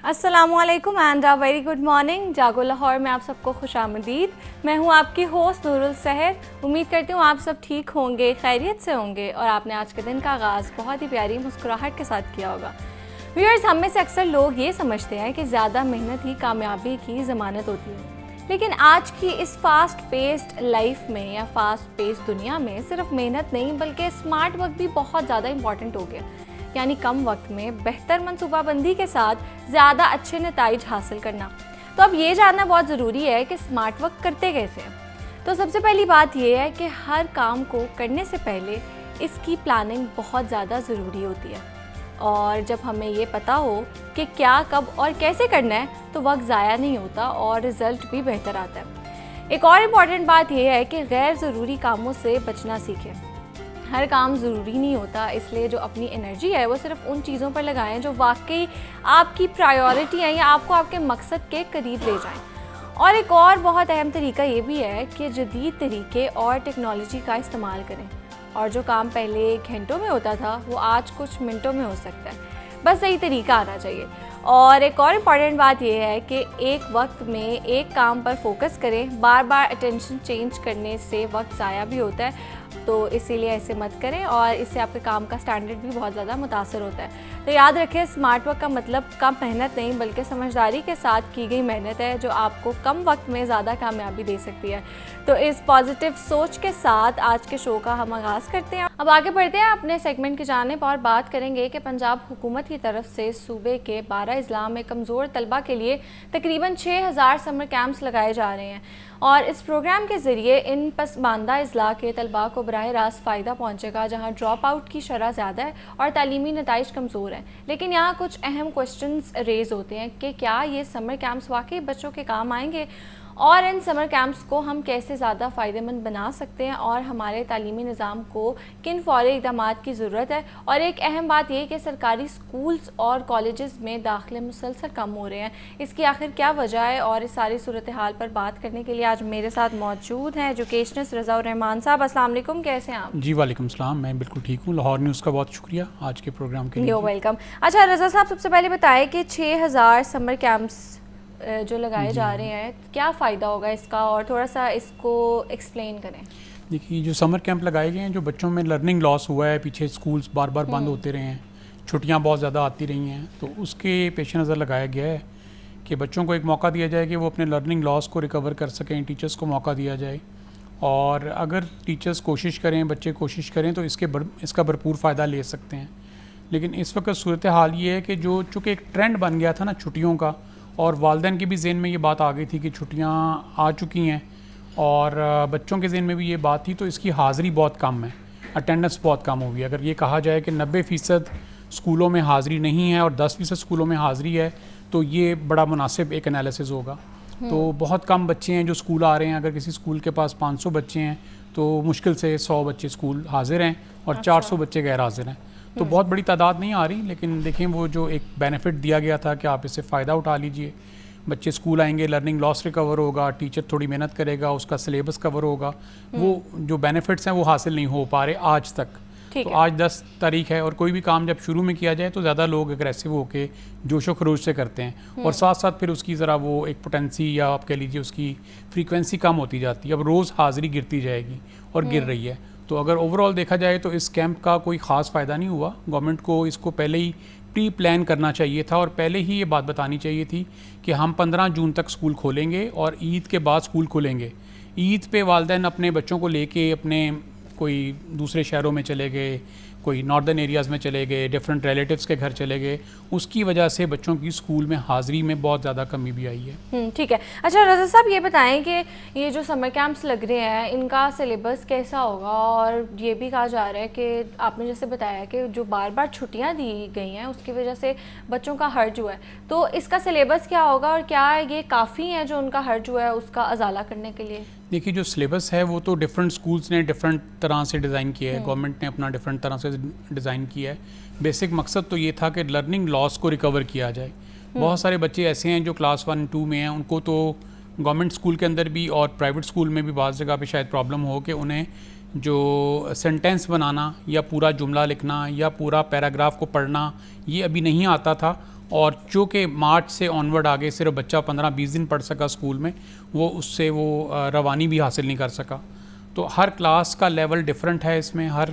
السلام علیکم and very good morning. جاگو لاہور میں آپ سب کو خوش آمدید. میں ہوں آپ کی ہوسٹ نور السحر. امید کرتی ہوں آپ سب ٹھیک ہوں گے, خیریت سے ہوں گے اور آپ نے آج کے دن کا آغاز بہت ہی پیاری مسکراہٹ کے ساتھ کیا ہوگا. ویورز, ہم میں سے اکثر لوگ یہ سمجھتے ہیں کہ زیادہ محنت ہی کامیابی کی ضمانت ہوتی ہے, لیکن آج کی اس فاسٹ پیسڈ لائف میں یا فاسٹ پیسڈ دنیا میں صرف محنت نہیں بلکہ اسمارٹ ورک بھی بہت زیادہ امپورٹنٹ ہو گیا. یعنی کم وقت میں بہتر منصوبہ بندی کے ساتھ زیادہ اچھے نتائج حاصل کرنا. تو اب یہ جاننا بہت ضروری ہے کہ اسمارٹ ورک کرتے کیسے ہیں. تو سب سے پہلی بات یہ ہے کہ ہر کام کو کرنے سے پہلے اس کی پلاننگ بہت زیادہ ضروری ہوتی ہے, اور جب ہمیں یہ پتہ ہو کہ کیا کب اور کیسے کرنا ہے تو وقت ضائع نہیں ہوتا اور رزلٹ بھی بہتر آتا ہے. ایک اور امپورٹنٹ بات یہ ہے کہ غیر ضروری کاموں سے بچنا سیکھیں. ہر کام ضروری نہیں ہوتا, اس لیے جو اپنی انرجی ہے وہ صرف ان چیزوں پر لگائیں جو واقعی آپ کی پرائیورٹی ہیں یا آپ کو آپ کے مقصد کے قریب لے جائیں. اور ایک اور بہت اہم طریقہ یہ بھی ہے کہ جدید طریقے اور ٹیکنالوجی کا استعمال کریں, اور جو کام پہلے گھنٹوں میں ہوتا تھا وہ آج کچھ منٹوں میں ہو سکتا ہے, بس صحیح طریقہ آنا چاہیے. اور ایک اور امپورٹنٹ بات یہ ہے کہ ایک وقت میں ایک کام پر فوکس کریں. بار بار اٹینشن چینج کرنے سے وقت ضائع بھی ہوتا ہے, تو اسی لیے ایسے مت کریں اور اس سے آپ کے کام کا سٹینڈرڈ بھی بہت زیادہ متاثر ہوتا ہے. تو یاد رکھیں, اسمارٹ ورک کا مطلب کم محنت نہیں بلکہ سمجھداری کے ساتھ کی گئی محنت ہے جو آپ کو کم وقت میں زیادہ کامیابی دے سکتی ہے. تو اس پازیٹیو سوچ کے ساتھ آج کے شو کا ہم آغاز کرتے ہیں. اب آگے بڑھتے ہیں اپنے سیگمنٹ کی جانب اور بات کریں گے کہ پنجاب حکومت کی طرف سے صوبے کے 12 اضلاع میں کمزور طلبہ کے لیے تقریباً 6000 سمر کیمپس لگائے جا رہے ہیں, اور اس پروگرام کے ذریعے ان پسماندہ اضلاع کے طلباء کو براہ راست فائدہ پہنچے گا جہاں ڈراپ آؤٹ کی شرح زیادہ ہے اور تعلیمی نتائج کمزور ہیں. لیکن یہاں کچھ اہم کوسچنز ریز ہوتے ہیں کہ کیا یہ سمر کیمپس واقعی بچوں کے کام آئیں گے, اور ان سمر کیمپس کو ہم کیسے زیادہ فائدہ مند بنا سکتے ہیں, اور ہمارے تعلیمی نظام کو کن فوری اقدامات کی ضرورت ہے. اور ایک اہم بات یہ کہ سرکاری سکولز اور کالجز میں داخلے مسلسل کم ہو رہے ہیں, اس کی آخر کیا وجہ ہے. اور اس ساری صورتحال پر بات کرنے کے لیے آج میرے ساتھ موجود ہیں ایجوکیشنسٹ رضا الرحمان صاحب. السلام علیکم, کیسے ہیں آپ؟ جی وعلیکم السلام, میں بالکل ٹھیک ہوں. لاہور نیوز کا بہت شکریہ آج کے پروگرام کے لیے. You welcome. اچھا رضا صاحب, سب سے پہلے بتائیں کہ 6000 سمر کیمپس جو لگائے جا رہے ہیں, کیا فائدہ ہوگا اس کا, اور تھوڑا سا اس کو ایکسپلین کریں. دیکھیے, جو سمر کیمپ لگائے گئے ہیں, جو بچوں میں لرننگ لاس ہوا ہے, پیچھے اسکولز بار بار بند ہوتے رہے ہیں, چھٹیاں بہت زیادہ آتی رہی ہیں, تو اس کے پیش نظر لگایا گیا ہے کہ بچوں کو ایک موقع دیا جائے کہ وہ اپنے لرننگ لاس کو ریکور کر سکیں. ٹیچرز کو موقع دیا جائے, اور اگر ٹیچرز کوشش کریں, بچے کوشش کریں تو اس کا بھرپور فائدہ لے سکتے ہیں. لیکن اس وقت صورتحال یہ ہے کہ جو چونکہ ایک ٹرینڈ بن گیا تھا نا چھٹیوں کا, اور والدین کے بھی ذہن میں یہ بات آ گئی تھی کہ چھٹیاں آ چکی ہیں, اور بچوں کے ذہن میں بھی یہ بات تھی, تو اس کی حاضری بہت کم ہے, اٹینڈنس بہت کم ہوگی. اگر یہ کہا جائے کہ 90% اسکولوں میں حاضری نہیں ہے اور 10% اسکولوں میں حاضری ہے, تو یہ بڑا مناسب ایک انالیسز ہوگا. تو بہت کم بچے ہیں جو اسکول آ رہے ہیں. اگر کسی اسکول کے پاس 500 بچے ہیں تو مشکل سے 100 بچے اسکول حاضر ہیں اور 400 بچے غیر حاضر ہیں. تو بہت بڑی تعداد نہیں آ رہی, لیکن دیکھیں وہ جو ایک بینیفٹ دیا گیا تھا کہ آپ اس سے فائدہ اٹھا لیجئے, بچے اسکول آئیں گے, لرننگ لاس ریکور ہوگا, ٹیچر تھوڑی محنت کرے گا, اس کا سلیبس کور ہوگا, وہ جو بینیفٹس ہیں وہ حاصل نہیں ہو پا رہے آج تک. تو آج 10 تاریخ ہے, اور کوئی بھی کام جب شروع میں کیا جائے تو زیادہ لوگ اگریسو ہو کے جوش و خروش سے کرتے ہیں, اور ساتھ ساتھ پھر اس کی ذرا وہ ایک پوٹینسی یا آپ کہہ لیجیے اس کی فریکوینسی کم ہوتی جاتی ہے. اب روز حاضری گرتی جائے گی اور گر رہی ہے. تو اگر اوور آل دیکھا جائے تو اس کیمپ کا کوئی خاص فائدہ نہیں ہوا. گورنمنٹ کو اس کو پہلے ہی پری پلان کرنا چاہیے تھا, اور پہلے ہی یہ بات بتانی چاہیے تھی کہ ہم 15 جون تک اسکول کھولیں گے اور عید کے بعد اسکول کھولیں گے. عید پہ والدین اپنے بچوں کو لے کے اپنے کوئی دوسرے شہروں میں چلے گئے, کوئی ناردرن ایریاز میں چلے گئے, ڈفرینٹ ریلیٹیوز کے گھر چلے گئے, اس کی وجہ سے بچوں کی اسکول میں حاضری میں بہت زیادہ کمی بھی آئی ہے. ٹھیک ہے. اچھا رضا صاحب, یہ بتائیں کہ یہ جو سمر کیمپس لگ رہے ہیں ان کا سلیبس کیسا ہوگا, اور یہ بھی کہا جا رہا ہے کہ آپ نے جیسے بتایا کہ جو بار بار چھٹیاں دی گئی ہیں اس کی وجہ سے بچوں کا حرج ہوا ہے, تو اس کا سلیبس کیا ہوگا, اور کیا یہ کافی ہے جو ان کا حرج ہوا ہے اس کا ازالہ کرنے کے لیے؟ دیکھیے, جو سلیبس ہے وہ تو ڈفرینٹ اسکولس نے ڈفرینٹ طرح سے ڈیزائن کیا ہے, گورنمنٹ نے اپنا ڈفرینٹ طرح سے ڈیزائن کیا ہے. بیسک مقصد تو یہ تھا کہ لرننگ لاس کو ریکور کیا جائے. بہت سارے بچے ایسے ہیں جو کلاس 1 2 میں ہیں, ان کو تو گورنمنٹ اسکول کے اندر بھی اور پرائیویٹ اسکول میں بھی بعض جگہ پہ شاید پرابلم ہو کہ انہیں جو سینٹینس بنانا یا پورا جملہ لکھنا یا پورا پیراگراف کو پڑھنا یہ ابھی نہیں آتا تھا, اور جو کہ مارچ سے آنورڈ آگے صرف بچہ 15-20 دن پڑھ سکا اسکول میں، وہ اس سے وہ روانی بھی حاصل نہیں کر سکا. تو ہر کلاس کا لیول ڈفرینٹ ہے، اس میں ہر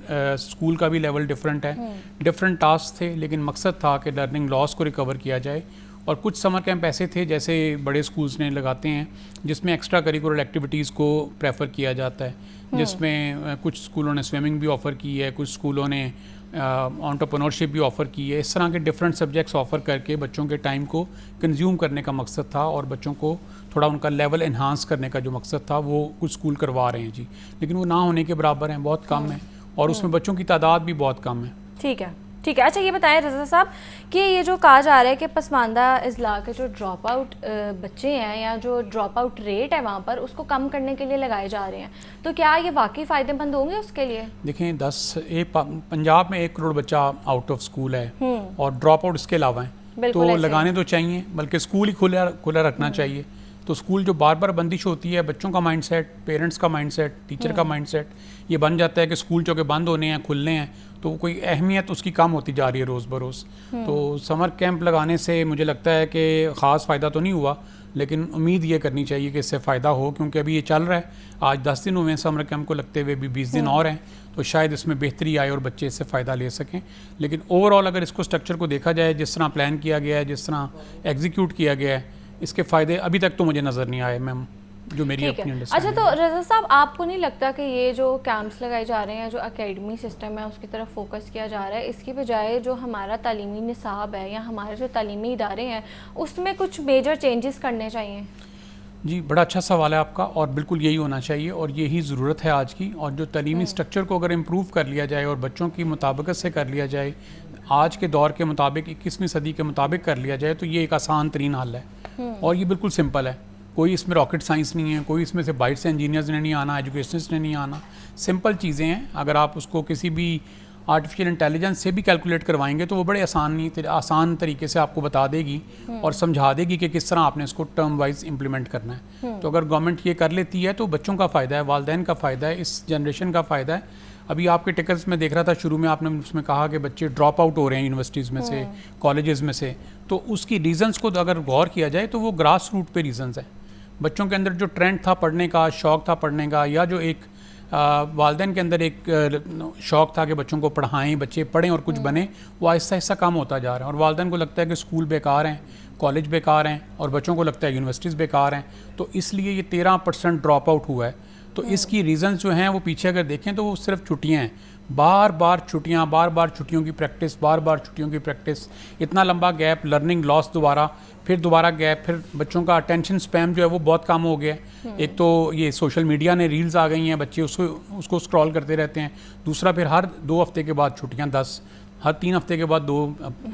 اسکول کا بھی لیول ڈفرینٹ ہے. ڈفرینٹ ٹاسک تھے، لیکن مقصد تھا کہ لرننگ لاس کو ریکور کیا جائے. اور کچھ سمر کیمپ ایسے تھے جیسے بڑے اسکولس نے لگاتے ہیں جس میں ایکسٹرا کریکولر ایکٹیویٹیز کو پریفر کیا جاتا ہے، جس میں کچھ اسکولوں نے سوئمنگ بھی آفر کی ہے، کچھ اسکولوں نے انٹرپرنورشپ بھی آفر کی ہے. اس طرح کے ڈفرینٹ سبجیکٹس آفر کر کے بچوں کے ٹائم کو کنزیوم کرنے کا مقصد تھا، اور بچوں کو تھوڑا ان کا لیول انہانس کرنے کا جو مقصد تھا وہ کچھ اسکول کروا رہے ہیں جی. لیکن وہ نہ ہونے کے برابر ہیں، بہت کم ہیں، اور اس میں بچوں کی تعداد بھی بہت کم ہے. ٹھیک ہے ٹھیک ہے. اچھا یہ بتائیں رضا صاحب کہ یہ جو کہا جا رہا ہے کہ پسماندہ اضلاع کے جو ڈراپ آؤٹ بچے ہیں یا جو ڈراپ آؤٹ ریٹ ہے وہاں پر اس کو کم کرنے کے لیے لگائے جا رہے ہیں، تو کیا یہ واقعی فائدے مند ہوں گے اس کے لیے؟ دیکھیں پنجاب میں 1 کروڑ بچہ آؤٹ آف اسکول ہے اور ڈراپ آؤٹ اس کے علاوہ ہیں، تو لگانے تو چاہیے، بلکہ اسکول ہی کھلا رکھنا چاہیے. تو اسکول جو بار بار بندش ہوتی ہے، بچوں کا مائنڈ سیٹ، پیرنٹس کا مائنڈ سیٹ، ٹیچر کا مائنڈ سیٹ یہ بن جاتا ہے کہ اسکول چونکہ بند ہونے ہیں، کھلنے ہیں، تو کوئی اہمیت اس کی کم ہوتی جا رہی ہے روز بروز. تو سمر کیمپ لگانے سے مجھے لگتا ہے کہ خاص فائدہ تو نہیں ہوا، لیکن امید یہ کرنی چاہیے کہ اس سے فائدہ ہو، کیونکہ ابھی یہ چل رہا ہے. آج 10 دن ہوئے ہیں سمر کیمپ کو لگتے ہوئے، بھی 20 دن اور ہیں، تو شاید اس میں بہتری آئے اور بچے اس سے فائدہ لے سکیں. لیکن اوور آل اگر اس کو اسٹرکچر کو دیکھا جائے، جس طرح پلان کیا گیا ہے، جس طرح ایگزیکیوٹ کیا گیا ہے، اس کے فائدے ابھی تک تو مجھے نظر نہیں آئے میم، جو میری اپنی اچھا تو رضا صاحب آپ کو نہیں لگتا کہ یہ جو کیمپس لگائے جا رہے ہیں، جو اکیڈمی سسٹم ہے اس کی طرف فوکس کیا جا رہا ہے، اس کی بجائے جو ہمارا تعلیمی نصاب ہے یا ہمارے جو تعلیمی ادارے ہیں اس میں کچھ میجر چینجز کرنے چاہیے؟ جی بڑا اچھا سوال ہے آپ کا، اور بالکل یہی ہونا چاہیے اور یہی ضرورت ہے آج کی. اور جو تعلیمی اسٹرکچر کو اگر امپروو کر لیا جائے اور بچوں کی مطابقت سے کر لیا جائے، آج کے دور کے مطابق 21ویں صدی کے مطابق کر لیا جائے، تو یہ ایک آسان ترین حل ہے. اور یہ بالکل سمپل ہے، کوئی اس میں راکٹ سائنس نہیں ہے، کوئی اس میں سے بائٹ سے انجینئرز نے نہیں آنا، ایجوکیشنسٹ نے نہیں آنا. سمپل چیزیں ہیں، اگر آپ اس کو کسی بھی آرٹیفیشیل انٹیلیجنس سے بھی کیلکولیٹ کروائیں گے تو وہ بڑے آسان طریقے سے آپ کو بتا دے گی اور سمجھا دے گی کہ کس طرح آپ نے اس کو ٹرم وائز امپلیمنٹ کرنا ہے. تو اگر گورنمنٹ یہ کر لیتی ہے تو بچوں کا فائدہ ہے، والدین کا فائدہ ہے، اس جنریشن کا فائدہ ہے. ابھی آپ کے ٹکٹس میں دیکھ رہا تھا شروع میں آپ نے اس میں کہا کہ بچے ڈراپ آؤٹ ہو رہے ہیں یونیورسٹیز میں سے، کالجز میں سے. تو اس کی ریزنس کو اگر غور کیا جائے تو وہ گراس روٹ پہ ریزنس ہیں. بچوں کے اندر جو ٹرینڈ تھا پڑھنے کا، شوق تھا پڑھنے کا، یا جو ایک والدین کے اندر ایک شوق تھا کہ بچوں کو پڑھائیں، بچے پڑھیں اور کچھ بنیں، وہ آہستہ آہستہ کم ہوتا جا رہا ہے. اور والدین کو لگتا ہے کہ اسکول بیکار ہیں، کالج بیکار ہیں، اور بچوں کو لگتا ہے یونیورسٹیز بیکار ہیں، تو اس لیے یہ 13% ڈراپ آؤٹ ہوا ہے. تو اس کی ریزنز جو ہیں وہ پیچھے اگر دیکھیں تو وہ صرف چھٹیاں ہیں، بار بار چھٹیوں کی پریکٹس، اتنا لمبا گیپ، لرننگ لاس دوبارہ گیپ، پھر بچوں کا اٹینشن سپیم جو ہے وہ بہت کم ہو گیا ہے. ایک تو یہ سوشل میڈیا نے ریلز آ گئی ہیں، بچے اس کو اسکرول کرتے رہتے ہیں. دوسرا پھر ہر 2 ہفتے کے بعد چھٹیاں 10، ہر 3 ہفتے کے بعد 2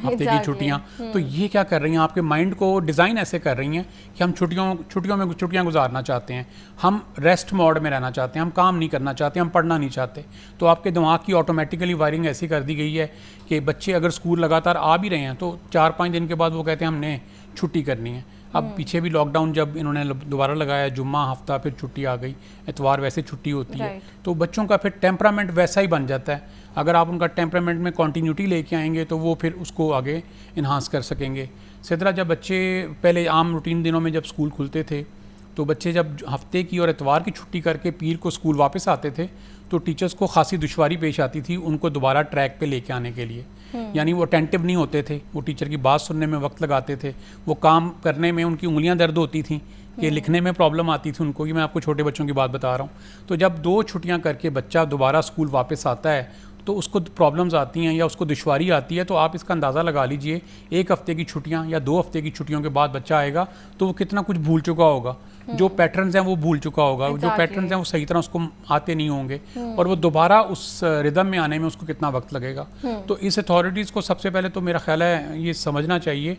ہفتے کی چھٹیاں. تو یہ کیا کر رہی ہیں، آپ کے مائنڈ کو ڈیزائن ایسے کر رہی ہیں کہ ہم چھٹیاں گزارنا چاہتے ہیں، ہم ریسٹ موڈ میں رہنا چاہتے ہیں، ہم کام نہیں کرنا چاہتے، ہم پڑھنا نہیں چاہتے. تو آپ کے دماغ کی آٹومیٹیکلی وائرنگ ایسی کر دی گئی ہے کہ بچے اگر اسکول لگاتار آ بھی رہے ہیں تو 4-5 دن کے بعد وہ کہتے ہیں ہم نے چھٹی کرنی ہے. اب پیچھے بھی لاک ڈاؤن جب انہوں نے دوبارہ لگایا، جمعہ ہفتہ پھر چھٹی آ گئی، اتوار ویسے چھٹی ہوتی ہے. تو بچوں کا پھر ٹیمپرامنٹ ویسا ہی بن جاتا ہے. اگر آپ ان کا ٹیمپرامنٹ میں کنٹینیوٹی لے کے آئیں گے تو وہ پھر اس کو آگے انہانس کر سکیں گے. اسی طرح جب بچے پہلے عام روٹین دنوں میں جب اسکول کھلتے تھے تو بچے جب ہفتے کی اور اتوار کی چھٹی کر کے پیر کو اسکول واپس آتے تھے تو ٹیچرز کو خاصی دشواری پیش آتی تھی ان کو دوبارہ ٹریک پہ لے کے آنے کے لیے. یعنی وہ اٹینٹیو نہیں ہوتے تھے، وہ ٹیچر کی بات سننے میں وقت لگاتے تھے، وہ کام کرنے میں ان کی انگلیاں درد ہوتی تھیں کہ لکھنے میں پرابلم آتی تھی ان کو. یہ میں آپ کو چھوٹے بچوں کی بات بتا رہا ہوں. تو جب 2 چھٹیاں کر کے بچہ دوبارہ اسکول واپس آتا ہے تو اس کو پرابلمز آتی ہیں یا اس کو دشواری آتی ہے. تو آپ اس کا اندازہ لگا لیجئے 1 ہفتے کی چھٹیاں یا 2 ہفتے کی چھٹیوں کے بعد بچہ آئے گا تو وہ کتنا کچھ بھول چکا ہوگا. جو پیٹرنز ہیں وہ بھول چکا ہوگا، جو پیٹرنز ہیں وہ صحیح طرح اس کو آتے نہیں ہوں گے، اور وہ دوبارہ اس ردم میں آنے میں اس کو کتنا وقت لگے گا. تو اس اتھارٹیز کو سب سے پہلے تو میرا خیال ہے یہ سمجھنا چاہیے،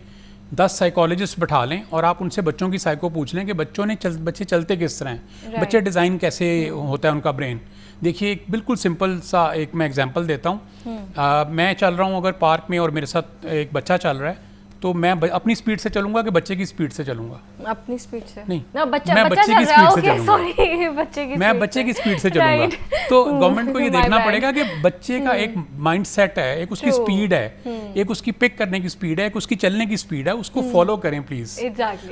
10 سائیکالوجسٹ بٹھا لیں اور آپ ان سے بچوں کی سائیکو پوچھ لیں کہ بچے چلتے کس طرح ہیں، بچے ڈیزائن کیسے ہوتا ہے ان کا برین. دیکھیے ایک بالکل سمپل سا ایک میں ایگزامپل دیتا ہوں. میں چل رہا ہوں اگر پارک میں اور میرے ساتھ ایک بچہ چل رہا ہے تو میں اپنی سپیڈ سے چلوں گا کہ بچے کی سپیڈ سے چلوں گا؟ اپنی سپیڈ سے نہیں، میں بچے کی سپیڈ سے چلوں گا. میں بچے کی سپیڈ سے چلوں گا. تو گورنمنٹ کو یہ دیکھنا پڑے گا کہ بچے کا ایک مائنڈ سیٹ ہے, ایک اس کی سپیڈ ہے, ایک اس کی پک کرنے کی سپیڈ ہے, ایک اس کی چلنے کی سپیڈ ہے, اس کو فالو کریں پلیز.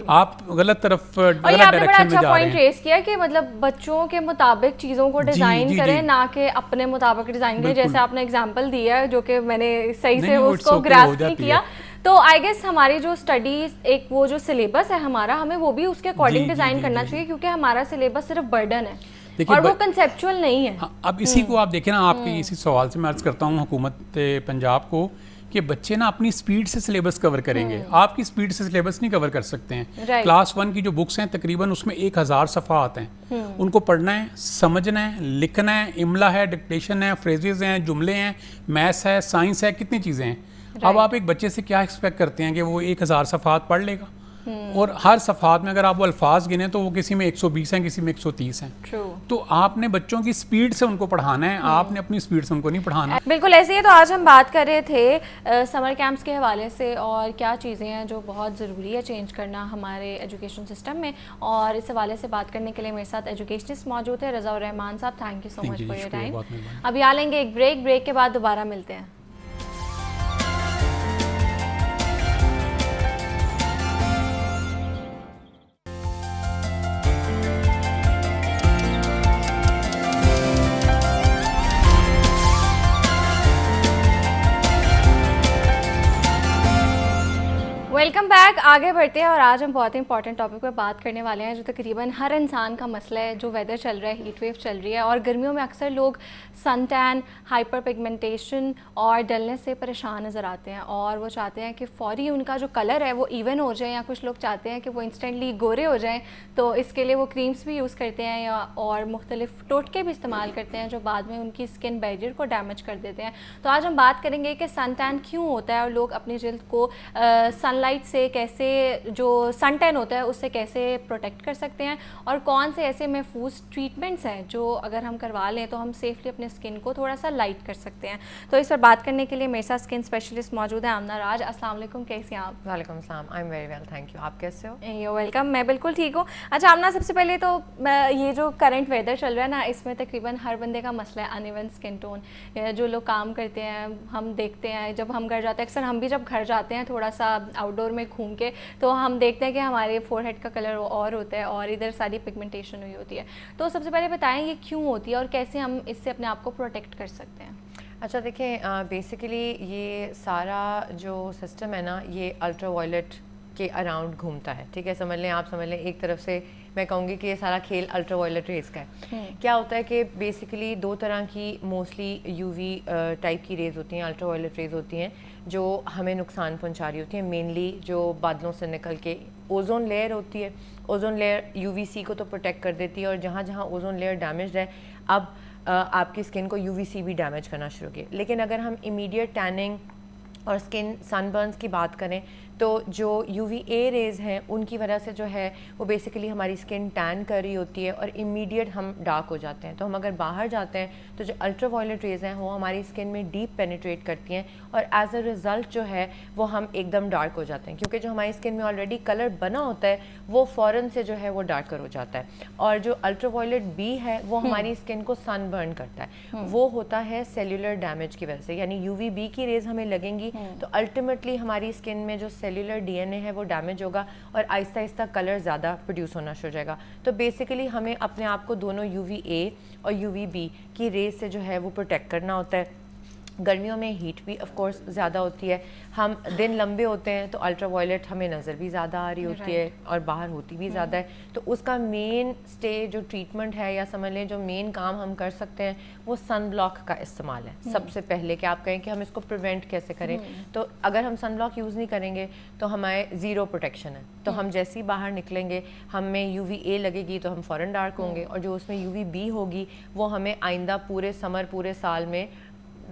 آپ غلط طرف غلط ڈائریکشن میں جا رہے ہیں. ریز کیا کہ مطلب بچوں کے مطابق چیزوں کو ڈیزائن کریں, نہ کہ اپنے مطابق ڈیزائن کریں. جیسے آپ نے اگزامپل دیا ہے جو کہ میں نے صحیح سے اس کو گراسپ نہیں کیا, تو آئی گیس ہماری جو اسٹڈیز ایک وہ جو سلیبس ہے ہمارا, ہمیں وہ بھی اس کے اکارڈنگ ڈیزائن کرنا چاہیے, کیونکہ ہمارا سلیبس صرف برڈن ہے اور وہ کنسیپچول نہیں ہے. اب اسی کو آپ دیکھیں نا, آپ کے اسی سوال سے میں عرض کرتا ہوں حکومت پنجاب کو کہ بچے نا اپنی سپیڈ سے سلیبس کور کریں گے, آپ کی سپیڈ سے سلیبس نہیں کور کر سکتے ہیں. کلاس 1 کی جو بکس ہیں تقریباً اس میں 1000 صفحات ہیں, ان کو پڑھنا ہے, سمجھنا ہے, لکھنا ہے, املا ہے, ڈکٹیشن ہے, فریزز ہیں, جملے ہیں, میتھس ہے, سائنس ہے, کتنی چیزیں ہیں. اب آپ ایک بچے سے کیا ایکسپیکٹ کرتے ہیں کہ وہ 1000 صفحات پڑھ لے گا, اور ہر صفحات میں اگر آپ وہ الفاظ گنے تو وہ کسی میں 120 ہیں, کسی میں 130 ہیں. تو آپ نے بچوں کی سپیڈ سے ان کو پڑھانا ہے, آپ نے اپنی سپیڈ سے ان کو نہیں پڑھانا. بالکل ایسے ہی. تو آج ہم بات کر رہے تھے سمر کیمپس کے حوالے سے, اور کیا چیزیں ہیں جو بہت ضروری ہے چینج کرنا ہمارے ایجوکیشن سسٹم میں, اور اس حوالے سے بات کرنے کے لیے میرے ساتھ ایجوکیشنسٹ موجود ہے, رضا الرحمان صاحب. Thank you so much for your time. ابھی آ لیں گے ایک بریک کے بعد دوبارہ ملتے ہیں. Welcome back. آگے بڑھتے ہیں اور آج ہم بہت ہی امپورٹنٹ ٹاپک پہ بات کرنے والے ہیں جو تقریباً ہر انسان کا مسئلہ ہے. جو ویدر چل رہا ہے, ہیٹ ویو چل رہی ہے, اور گرمیوں میں اکثر لوگ سن ٹین, ہائپر پگمنٹیشن اور ڈلنس سے پریشان نظر آتے ہیں, اور وہ چاہتے ہیں کہ فوری ان کا جو کلر ہے وہ ایون ہو جائے, یا کچھ لوگ چاہتے ہیں کہ وہ انسٹنٹلی گورے ہو جائیں. تو اس کے لیے وہ کریمس بھی یوز کرتے ہیں اور مختلف ٹوٹکے بھی استعمال کرتے ہیں جو بعد میں ان کی اسکن بیریئر کو ڈیمیج کر دیتے ہیں. تو آج ہم بات کریں گے کہ سن ٹین کیوں ہوتا ہے, اور لوگ اپنی جلد کو سن لائٹ سے کیسے, جو سن ٹین ہوتا ہے اس سے کیسے پروٹیکٹ کر سکتے ہیں, اور کون سے ایسے محفوظ ٹریٹمنٹس ہیں جو اگر ہم کروا لیں تو ہم سیفلی اپنے اسکن کو تھوڑا سا لائٹ کر سکتے ہیں. تو اس پر بات کرنے کے لیے میرے ساتھ اسکن اسپیشلسٹ موجود ہیں آمنہ راج. السلام علیکم, کیسی ہیں آپ؟ وعلیکم السلام, I am very well, thank you. آپ کیسے ہو؟ یو ویلکم, میں بالکل ٹھیک ہوں. اچھا آمنہ, سب سے پہلے تو یہ جو کرنٹ ویدر چل رہا ہے نا, اس میں تقریباً ہر بندے کا مسئلہ ہے ان ایون اسکن ٹون. جو لوگ کام کرتے ہیں, ہم دیکھتے ہیں جب ہم گھر جاتے ہیں, اکثر ہم بھی جب گھر جاتے ہیں تھوڑا سا آؤٹ ڈور میں گھوم کے, تو ہم دیکھتے ہیں کہ ہمارے فور ہیڈ کا کلر اور ہوتا ہے اور ادھر ساری پگمنٹیشن ہوئی ہوتی ہے. تو سب سے پہلے بتائیں یہ کیوں ہوتی ہے اور کیسے ہم اس سے اپنے آپ کو پروٹیکٹ کر سکتے ہیں؟ اچھا دیکھیں, بیسیکلی یہ سارا جو سسٹم ہے نا, یہ الٹرا وائلٹ کے اراؤنڈ گھومتا ہے. ٹھیک ہے, سمجھ لیں, آپ سمجھ لیں ایک طرف سے میں کہوں گی کہ یہ سارا کھیل الٹرا وائلٹ ریز کا ہے. کیا ہوتا ہے کہ بیسیکلی 2 طرح کی موسٹلی یو وی ٹائپ کی ریز ہوتی ہیں, الٹرا وائلٹ ریز ہوتی ہیں جو ہمیں نقصان پہنچا رہی ہوتی ہیں. مینلی جو بادلوں سے نکل کے اوزون لیئر ہوتی ہے, اوزون لیئر یو وی سی کو تو پروٹیکٹ کر دیتی ہے, اور جہاں جہاں اوزون لیئر ڈیمیجڈ ہے اب آپ کی اسکن کو یو وی سی بھی ڈیمیج کرنا شروع کی. لیکن اگر ہم امیڈیٹ ٹیننگ اور اسکن سن برنس کی بات کریں تو جو یو وی اے ریز ہیں ان کی وجہ سے جو ہے وہ بیسیکلی ہماری اسکن ٹین کر رہی ہوتی ہے اور امیڈیٹ ہم ڈارک ہو جاتے ہیں. تو ہم اگر باہر جاتے ہیں تو جو الٹرا وائلٹ ریز ہیں وہ ہماری اسکن میں ڈیپ پینیٹریٹ کرتی ہیں, اور ایز اے ریزلٹ جو ہے وہ ہم ایک دم ڈارک ہو جاتے ہیں, کیونکہ جو ہماری اسکن میں آلریڈی کلر بنا ہوتا ہے وہ فوراً سے جو ہے وہ ڈارکر ہو جاتا ہے. اور جو الٹرا وائلٹ بی ہے وہ ہماری اسکن کو سن برن کرتا ہے, وہ ہوتا ہے سیلولر ڈیمیج کی وجہ سے. یعنی یو وی بی کی ریز ہمیں لگیں گی تو الٹیمیٹلی ہماری اسکن میں جو سیلولر ڈی این اے ہے وہ ڈیمیج ہوگا, اور آہستہ آہستہ کلر زیادہ پروڈیوس ہونا شروع ہو جائے گا. تو بیسیکلی ہمیں اپنے آپ کو دونوں یو وی اے اور یو وی بی کی ریز سے جو ہے وہ پروٹیکٹ کرنا ہوتا ہے. گرمیوں میں ہیٹ بھی آف کورس زیادہ ہوتی ہے, ہم دن لمبے ہوتے ہیں تو الٹرا وائلٹ ہمیں نظر بھی زیادہ آ رہی ہوتی ہے اور باہر ہوتی بھی زیادہ ہے. تو اس کا مین اسٹے جو ٹریٹمنٹ ہے, یا سمجھ لیں جو مین کام ہم کر سکتے ہیں وہ سن بلاک کا استعمال ہے. سب سے پہلے کہ آپ کہیں کہ ہم اس کو پریونٹ کیسے کریں, تو اگر ہم سن بلاک یوز نہیں کریں گے تو ہمارے زیرو پروٹیکشن ہے. تو ہم جیسے ہی باہر نکلیں گے ہمیں یو وی اے لگے گی تو ہم فوراً ڈارک ہوں گے, اور جو اس میں یو وی بی ہوگی وہ ہمیں آئندہ پورے سمر پورے سال میں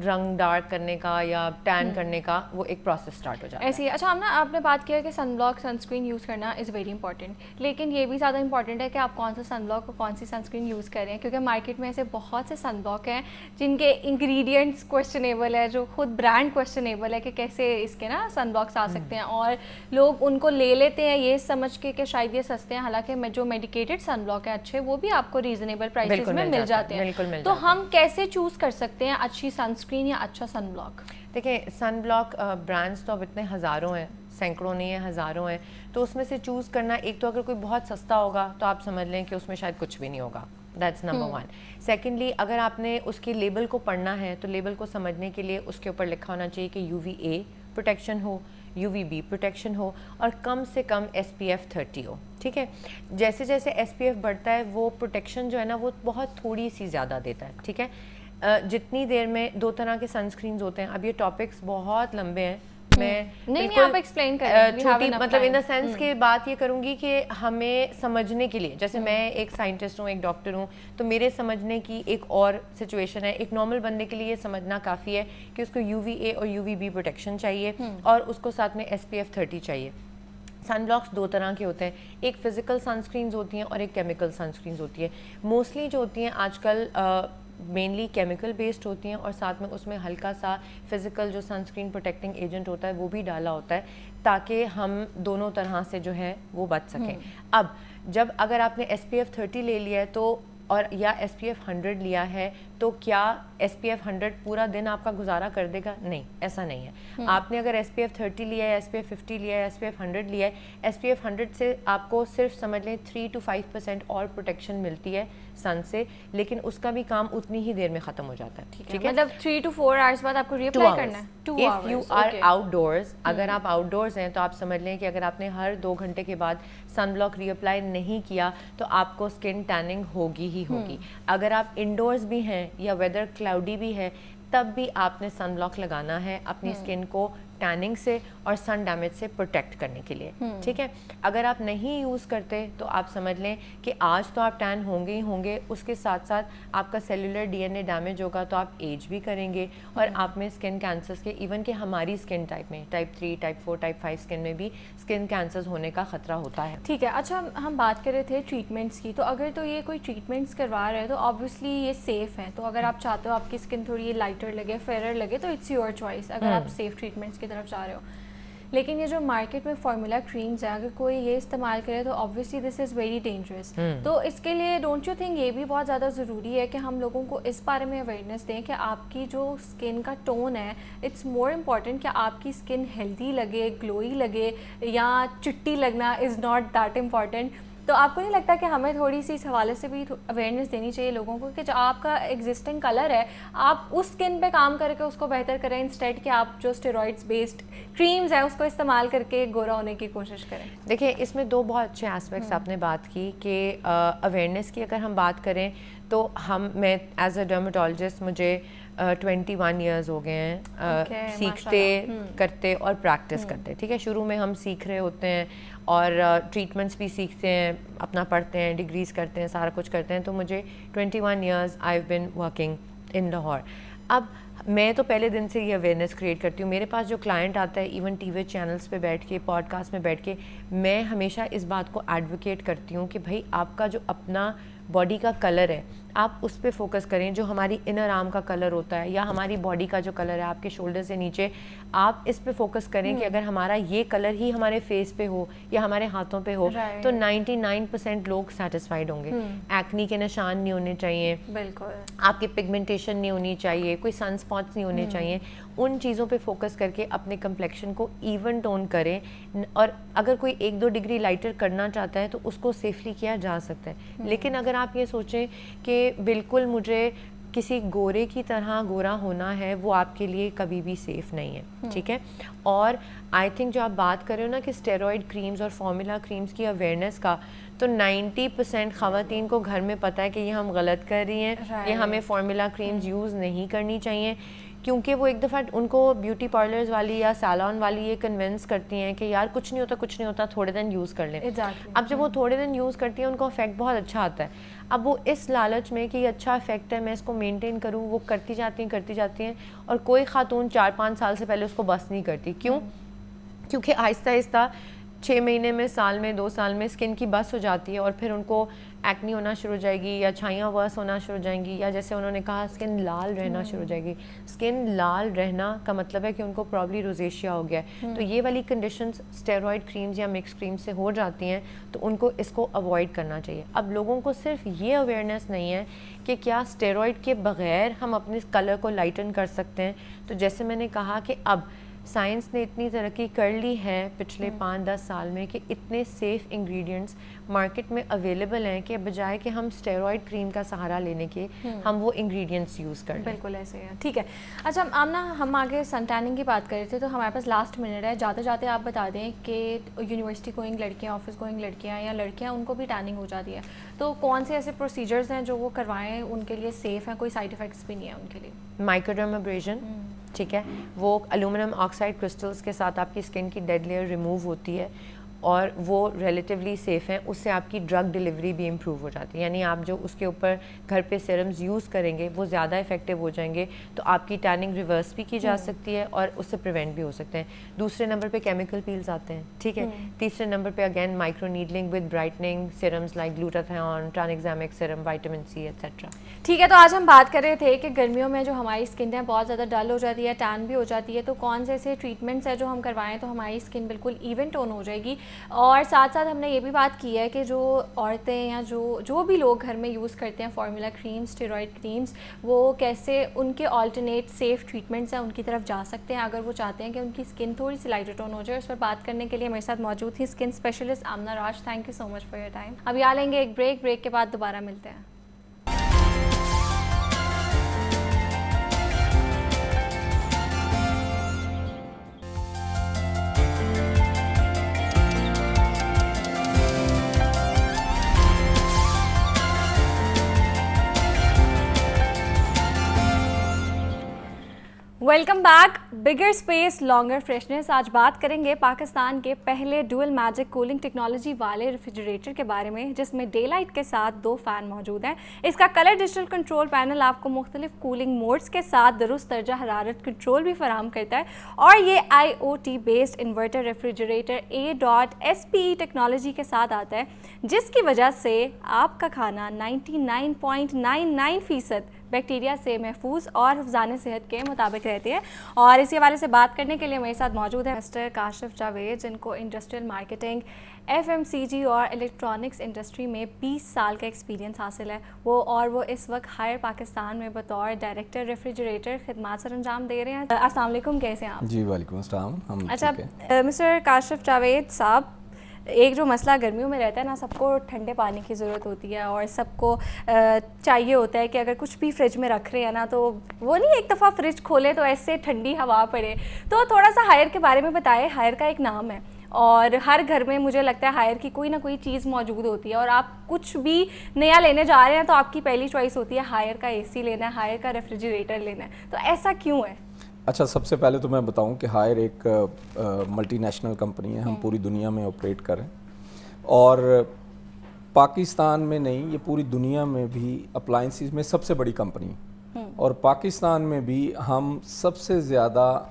رنگ ڈارک کرنے کا یا ٹین کرنے کا وہ ایک پروسیس اسٹارٹ ہو جاتا ہے. ایسے ہی. اچھا ہم نا آپ نے بات کیا کہ سن بلاک سن اسکرین یوز کرنا از ویری امپورٹنٹ, لیکن یہ بھی زیادہ امپورٹنٹ ہے کہ آپ کون سا سن بلاک اور کون سی سن اسکرین یوز کر رہے ہیں, کیونکہ مارکیٹ میں ایسے بہت سے سن بلاک ہیں جن کے انگریڈینٹس کویسچنیبل ہے, جو خود برانڈ کویسچنیبل ہے کہ کیسے اس کے نا سن بلاکس آ سکتے ہیں, اور لوگ ان کو لے لیتے ہیں یہ سمجھ کے کہ شاید یہ سستے ہیں, حالانکہ جو میڈیکیٹڈ سن بلاک ہیں اچھے وہ بھی آپ کو ریزنیبل پرائسز میں مل جاتے ہیں. تو ہم کیسے چوز کر سکتے ہیں اچھی سن اسکرین یا اچھا سن بلاک؟ دیکھیں سن بلاک برانڈس تو اب اتنے ہزاروں ہیں, سینکڑوں نہیں ہیں, ہزاروں ہیں, تو اس میں سے چوز کرنا, ایک تو اگر کوئی بہت سستا ہوگا تو آپ سمجھ لیں کہ اس میں شاید کچھ بھی نہیں ہوگا, دیٹس نمبر ون. سیکنڈلی اگر آپ نے اس کی لیبل کو پڑھنا ہے تو لیبل کو سمجھنے کے لیے اس کے اوپر لکھا ہونا چاہیے کہ UVA پروٹیکشن ہو, UVB پروٹیکشن ہو, اور کم سے کم SPF 30 ہو. ٹھیک ہے, جیسے جیسے SPF بڑھتا ہے وہ پروٹیکشن جو ہے نا وہ بہت تھوڑی سی زیادہ دیتا ہے. ٹھیک ہے, جتنی دیر میں 2 طرح کے سن اسکرینز ہوتے ہیں. اب یہ ٹاپکس بہت لمبے ہیں, میں نہیں آپ ایکسپلین کریں چھوٹی مطلب ان دا سینس کہ بات یہ کروں گی کہ ہمیں سمجھنے کے لیے, جیسے میں ایک سائنٹسٹ ہوں, ایک ڈاکٹر ہوں, تو میرے سمجھنے کی ایک اور سچویشن ہے. ایک نارمل بندے کے لیے یہ سمجھنا کافی ہے کہ اس کو UVA اور UVB پروٹیکشن چاہیے اور اس کو ساتھ میں SPF 30 چاہیے. سن بلاکس 2 طرح کے ہوتے ہیں, ایک فزیکل سن اسکرینز ہوتی ہیں اور ایک کیمیکل سن اسکرینز ہوتی ہیں. موسٹلی جو ہوتی ہیں آج کل مینلی کیمیکل بیسڈ ہوتی ہیں, اور ساتھ میں اس میں ہلکا سا فزیکل جو سن اسکرین پروٹیکٹنگ ایجنٹ ہوتا ہے وہ بھی ڈالا ہوتا ہے, تاکہ ہم دونوں طرح سے جو ہے وہ بچ سکیں. اب جب اگر آپ نے SPF 30 لے لیا ہے تو اور یا SPF 100 لیا ہے تو کیا SPF 100 پورا دن آپ کا گزارا کر دے گا؟ نہیں, ایسا نہیں ہے. آپ نے اگر SPF 30 لیا ہے, SPF 50 لیا ہے, SPF 100 لیا ہے, SPF 100 سے آپ کو صرف سمجھ لیں 3 to 5% اور پروٹیکشن ملتی ہے سن سے, لیکن اس کا بھی کام اتنی ہی دیر میں ختم ہو جاتا ہے. ٹھیک ہے, مطلب 3 to 4 hours بعد آپ کو ری اپلائی کرنا ہے. 2 hours if you are outdoors, اگر آپ آؤٹ ڈورز ہیں تو آپ سمجھ لیں کہ اگر آپ نے ہر 2 گھنٹے کے بعد سن بلاک ری اپلائی نہیں کیا تو آپ کو اسکن ٹیننگ ہوگی ہی ہوگی. اگر آپ انڈورز بھی ہیں یا ویدر کلاؤڈی بھی ہے تب بھی آپ نے سن بلاک لگانا ہے اپنی اسکن کو ٹیننگ سے اور سن ڈیمیج سے پروٹیکٹ کرنے کے لیے. ٹھیک ہے, اگر آپ نہیں یوز کرتے تو آپ سمجھ لیں کہ آج تو آپ ٹین ہوں گے ہی ہوں گے, اس کے ساتھ ساتھ آپ کا سیلولر DNA ڈیمیج ہوگا تو آپ ایج بھی کریں گے, اور آپ میں اسکن کینسرز کے, ایون کہ ہماری اسکن ٹائپ میں ٹائپ 3, ٹائپ 4, ٹائپ 5 اسکن میں بھی اسکن کینسرز ہونے کا خطرہ ہوتا ہے. ٹھیک ہے. اچھا ہم بات کر رہے تھے ٹریٹمنٹس کی, تو اگر تو یہ کوئی ٹریٹمنٹس کروا رہے ہیں تو آبویسلی یہ سیف ہے, تو اگر آپ چاہتے ہو آپ کی اسکن تھوڑی لائٹر لگے, فیئرر لگے, تو اٹس یور چوائس اگر آپ سیف ٹریٹمنٹس کی طرف جا رہے ہو. لیکن یہ جو مارکیٹ میں فارمولا کریمز ہیں, اگر کوئی یہ استعمال کرے تو obviously this is very dangerous. تو اس کے لیے ڈونٹ یو تھنک یہ بھی بہت زیادہ ضروری ہے کہ ہم لوگوں کو اس بارے میں اویئرنیس دیں کہ آپ کی جو اسکن کا ٹون ہے اٹس مور امپورٹنٹ کہ آپ کی اسکن ہیلدی لگے, گلوئی لگے, یا چٹی لگنا از ناٹ دیٹ امپورٹنٹ. تو آپ کو نہیں لگتا کہ ہمیں تھوڑی سی اس حوالے سے بھی اویئرنیس دینی چاہیے لوگوں کو کہ جو آپ کا ایگزسٹنگ کلر ہے آپ اس اسکن پہ کام کر کے اس کو بہتر کریں, انسٹیڈ کہ آپ جو اسٹیرائڈس بیسڈ کریمز ہیں اس کو استعمال کر کے گورا ہونے کی کوشش کریں؟ دیکھیں اس میں 2 بہت اچھے ایسپیکٹس آپ نے بات کی کہ اویئرنیس کی اگر ہم بات کریں تو میں ایز اے ڈرمیٹولوجسٹ مجھے 21 ایئرز ہو گئے ہیں سیکھتے کرتے اور پریکٹس کرتے. ٹھیک ہے, شروع میں ہم سیکھ رہے ہوتے ہیں اور ٹریٹمنٹس بھی سیکھتے ہیں, اپنا پڑھتے ہیں, ڈگریز کرتے ہیں, سارا کچھ کرتے ہیں. تو مجھے 21 years I have been working in Lahore. اب میں تو پہلے دن سے یہ اویئرنیس کریٹ کرتی ہوں. میرے پاس جو کلائنٹ آتا ہے ایون ٹی وی چینلس پہ بیٹھ کے, پوڈ کاسٹ میں بیٹھ کے, میں ہمیشہ اس بات کو ایڈوکیٹ کرتی ہوں کہ بھائی آپ کا جو اپنا باڈی کا کلر ہے آپ اس پہ فوکس کریں. جو ہماری انر آرم کا کلر ہوتا ہے یا ہماری باڈی کا جو کلر ہے آپ کے شولڈر سے نیچے, آپ اس پہ فوکس کریں کہ اگر ہمارا یہ کلر ہی ہمارے فیس پہ ہو یا ہمارے ہاتھوں پہ ہو تو 99% لوگ سیٹسفائیڈ ہوں گے. ایکنی کے نشان نہیں ہونے چاہیے, بالکل آپ کی پگمنٹیشن نہیں ہونی چاہیے, کوئی سن اسپاٹس نہیں ہونے چاہیے. ان چیزوں پہ فوکس کر کے اپنے کمپلیکشن کو ایون ٹون کریں, اور اگر کوئی 1-2 ڈگری لائٹر کرنا چاہتا ہے تو اس کو سیفلی کیا جا سکتا ہے. لیکن اگر آپ یہ سوچیں کہ بالکل مجھے کسی گورے کی طرح گورا ہونا ہے, وہ آپ کے لیے کبھی بھی سیف نہیں ہے. ٹھیک ہے, اور آئی تھنک جو آپ بات کر رہے ہو نا کہ اسٹیرائڈ کریمز اور فارمولا کریمز کی اویئرنیس کا, تو 90% خواتین کو گھر میں پتہ ہے کہ یہ ہم غلط کر رہی ہیں, یہ ہمیں فارمولا کریمز یوز نہیں کرنی چاہیے. کیونکہ وہ ایک دفعہ ان کو بیوٹی پارلرز والی یا سیلون والی یہ کنونس کرتی ہیں کہ یار کچھ نہیں ہوتا تھوڑے دن یوز کر لیں. اب جب وہ تھوڑے دن یوز کرتی ہیں ان کو افیکٹ بہت اچھا آتا ہے. اب وہ اس لالچ میں کہ یہ اچھا افیکٹ ہے میں اس کو مینٹین کروں, وہ کرتی جاتی ہیں اور کوئی خاتون 4-5 سال سے پہلے اس کو بس نہیں کرتی. کیوں؟ کیونکہ آہستہ آہستہ 6 مہینے میں, سال میں, 2 سال میں اسکن کی بس ہو جاتی ہے اور پھر ان کو ایکنی ہونا شروع ہو جائے گی یا چھائیاں ورس ہونا شروع ہو جائیں گی, یا جیسے انہوں نے کہا اسکن لال رہنا شروع ہو جائے گی. اسکن لال رہنا کا مطلب ہے کہ ان کو پرابلی روزیشیا ہو گیا ہے. تو یہ والی کنڈیشنز اسٹیرائڈ کریمز یا مکس کریم سے ہو جاتی ہیں, تو ان کو اس کو اوائڈ کرنا چاہیے. اب لوگوں کو صرف یہ اویئرنیس نہیں ہے کہ کیا اسٹیرائڈ کے بغیر ہم اپنے کلر کو لائٹن کر سکتے ہیں. تو جیسے میں نے کہا کہ اب سائنس نے اتنی ترقی کر لی ہے پچھلے 5-10 سال میں کہ اتنے سیف انگریڈینٹس مارکیٹ میں اویلیبل ہیں کہ بجائے کہ ہم اسٹیرائڈ کریم کا سہارا لینے کے ہم وہ انگریڈینٹس یوز کر لیں. بالکل ایسے ہے. ٹھیک ہے. اچھا آمنہ, ہم آگے سن ٹیننگ کی بات کر رہے تھے تو ہمارے پاس لاسٹ منٹ ہے. جاتے جاتے آپ بتا دیں کہ یونیورسٹی گوئنگ لڑکیاں, آفس گوئنگ لڑکیاں یا لڑکیاں ان کو بھی ٹیننگ ہو جاتی ہے, تو کون سے ایسے پروسیجرز ہیں جو وہ کروائیں ان کے لیے سیف ہیں, کوئی سائڈ افیکٹس بھی نہیں ہے ان کے لیے؟ مائکروڈرمابریشن, ٹھیک ہے, وہ الومینم آکسائڈ کرسٹلز کے ساتھ آپ کی اسکن کی ڈیڈ لیئر ریموو ہوتی ہے اور وہ ریلیٹیولی سیف ہیں. اس سے آپ کی ڈرگ ڈیلیوری بھی امپروو ہو جاتی ہے, یعنی آپ جو اس کے اوپر گھر پہ سیرمز یوز کریں گے وہ زیادہ افیکٹو ہو جائیں گے, تو آپ کی ٹیننگ ریورس بھی کی جا سکتی ہے اور اس سے پریونٹ بھی ہو سکتے ہیں. دوسرے نمبر پہ کیمیکل پیلز آتے ہیں, ٹھیک ہے. تیسرے نمبر پہ again micro needling with brightening serums like glutathione, tranexamic serum, vitamin C etcetera. ٹھیک ہے. تو آج ہم بات کر رہے تھے کہ گرمیوں میں جو ہماری اسکن ہے بہت زیادہ ڈل ہو جاتی ہے, ٹین بھی ہو جاتی ہے, تو کون سے ایسے ٹریٹمنٹس ہیں جو ہم کروائیں تو ہماری اسکن بالکل ایون ٹون ہو جائے گی. اور ساتھ ساتھ ہم نے یہ بھی بات کی ہے کہ جو عورتیں یا جو بھی لوگ گھر میں یوز کرتے ہیں فارمولا کریمز, اسٹیرائڈ کریمز, وہ کیسے ان کے آلٹرنیٹ سیف ٹریٹمنٹس ہیں ان کی طرف جا سکتے ہیں اگر وہ چاہتے ہیں کہ ان کی اسکن تھوڑی سی لائٹر ٹون ہو جائے. اس پر بات کرنے کے لیے میرے ساتھ موجود تھی skin specialist Amna Raj. Thank you so much for your time. ابھی آ لیں گے ایک بریک کے بعد دوبارہ ملتے ہیں. Welcome back. Bigger space longer freshness. آج بات کریں گے پاکستان کے پہلے ڈوئل میجک کولنگ ٹیکنالوجی والے ریفریجریٹر کے بارے میں, جس میں ڈے لائٹ کے ساتھ 2 فین موجود ہیں. اس کا کلر ڈیجیٹل کنٹرول پینل آپ کو مختلف کولنگ موڈز کے ساتھ درست درجہ حرارت کنٹرول بھی فراہم کرتا ہے, اور یہ IoT based inverter refrigerator A.SPE technology کے ساتھ آتا ہے, جس کی وجہ سے آپ کا کھانا 99.99% بیکٹیریا سے محفوظ اور حفظان صحت کے مطابق رہتے ہیں. اور اسی حوالے سے بات کرنے کے لیے میرے ساتھ موجود ہے مسٹر کاشف جاوید, جن کو انڈسٹریل مارکیٹنگ, FMCG اور الیکٹرانکس انڈسٹری میں 20 سال کا ایکسپیرینس حاصل ہے. وہ اس وقت ہائر پاکستان میں بطور ڈائریکٹر ریفریجریٹر خدمات سر انجام دے رہے ہیں. السلام علیکم, کیسے ہیں آپ؟ جی وعلیکم السلام. ہم اچھا مسٹر کاشف جاوید صاحب, ایک جو مسئلہ گرمیوں میں رہتا ہے نا, سب کو ٹھنڈے پانی کی ضرورت ہوتی ہے اور سب کو چاہیے ہوتا ہے کہ اگر کچھ بھی فریج میں رکھ رہے ہیں نا تو وہ نہیں ایک دفعہ فریج کھولے تو ایسے ٹھنڈی ہوا پڑے. تو تھوڑا سا ہائر کے بارے میں بتائیں. ہائر کا ایک نام ہے اور ہر گھر میں مجھے لگتا ہے ہائر کی کوئی نہ کوئی چیز موجود ہوتی ہے, اور آپ کچھ بھی نیا لینے جا رہے ہیں تو آپ کی پہلی چوائس ہوتی ہے ہائر کا AC لینا ہے, ہائر کا ریفریجریٹر لینا ہے. تو ایسا کیوں ہے؟ اچھا, سب سے پہلے تو میں بتاؤں کہ ہائر ایک ملٹی نیشنل کمپنی ہے. ہم پوری دنیا میں آپریٹ کریں, اور پاکستان میں نہیں, یہ پوری دنیا میں بھی اپلائنسز میں سب سے بڑی کمپنی, اور پاکستان میں بھی ہم سب سے زیادہ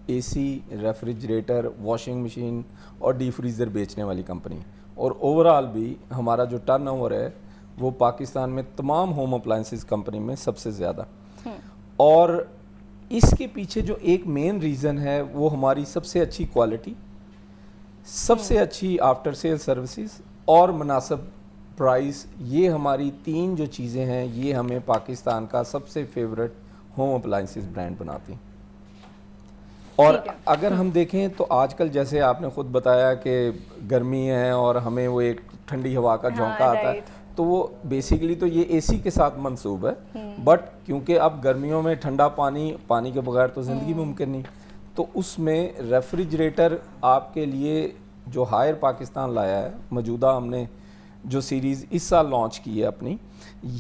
AC, ریفریجریٹر, واشنگ مشین اور ڈی فریزر بیچنے والی کمپنی. اور اوورال بھی ہمارا جو ٹرن اوور ہے وہ پاکستان میں تمام ہوم اپلائنسز کمپنی میں سب سے زیادہ. اور اس کے پیچھے جو ایک مین ریزن ہے وہ ہماری سب سے اچھی کوالٹی, سب سے اچھی آفٹر سیل سروسز اور مناسب پرائز. یہ ہماری 3 جو چیزیں ہیں یہ ہمیں پاکستان کا سب سے فیورٹ ہوم اپلائنسز برانڈ بناتی ہیں. اور اگر ہم دیکھیں تو آج کل جیسے آپ نے خود بتایا کہ گرمی ہے اور ہمیں وہ ایک ٹھنڈی ہوا کا جھونکا آتا ہے, تو وہ بیسیکلی تو یہ AC کے ساتھ منسوب ہے, بٹ کیونکہ اب گرمیوں میں ٹھنڈا پانی کے بغیر تو زندگی ممکن نہیں, تو اس میں ریفریجریٹر آپ کے لیے جو ہائر پاکستان لایا ہے, موجودہ ہم نے جو سیریز اس سال لانچ کی ہے اپنی,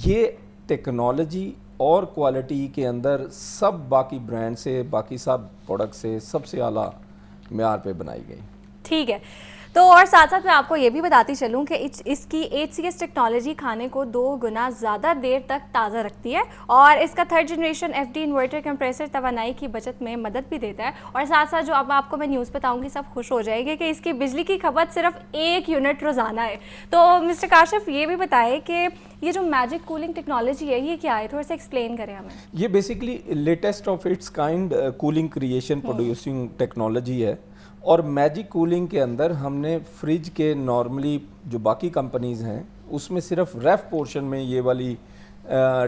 یہ ٹیکنالوجی اور کوالٹی کے اندر سب باقی برانڈ سے, باقی سب پروڈکٹ سے سب سے اعلیٰ معیار پہ بنائی گئی. ٹھیک ہے, تو اور ساتھ ساتھ میں آپ کو یہ بھی بتاتی چلوں کہ اس کی HCS ٹیکنالوجی کھانے کو 2 گنا زیادہ دیر تک تازہ رکھتی ہے, اور اس کا 3rd generation FD inverter compressor توانائی کی بچت میں مدد بھی دیتا ہے. اور ساتھ ساتھ جو اب آپ کو میں نیوز بتاؤں گی سب خوش ہو جائے گے کہ اس کی بجلی کی کھپت صرف 1 یونٹ روزانہ ہے. تو مسٹر کاشف یہ بھی بتائیں کہ یہ جو میجک کولنگ ٹیکنالوجی ہے یہ کیا ہے, تھوڑا سا ایکسپلین کریں ہمیں. یہ basically latest of its kind cooling creation producing technology ہے. اور میجک کولنگ کے اندر ہم نے فریج کے نارملی جو باقی کمپنیز ہیں اس میں صرف ریف پورشن میں یہ والی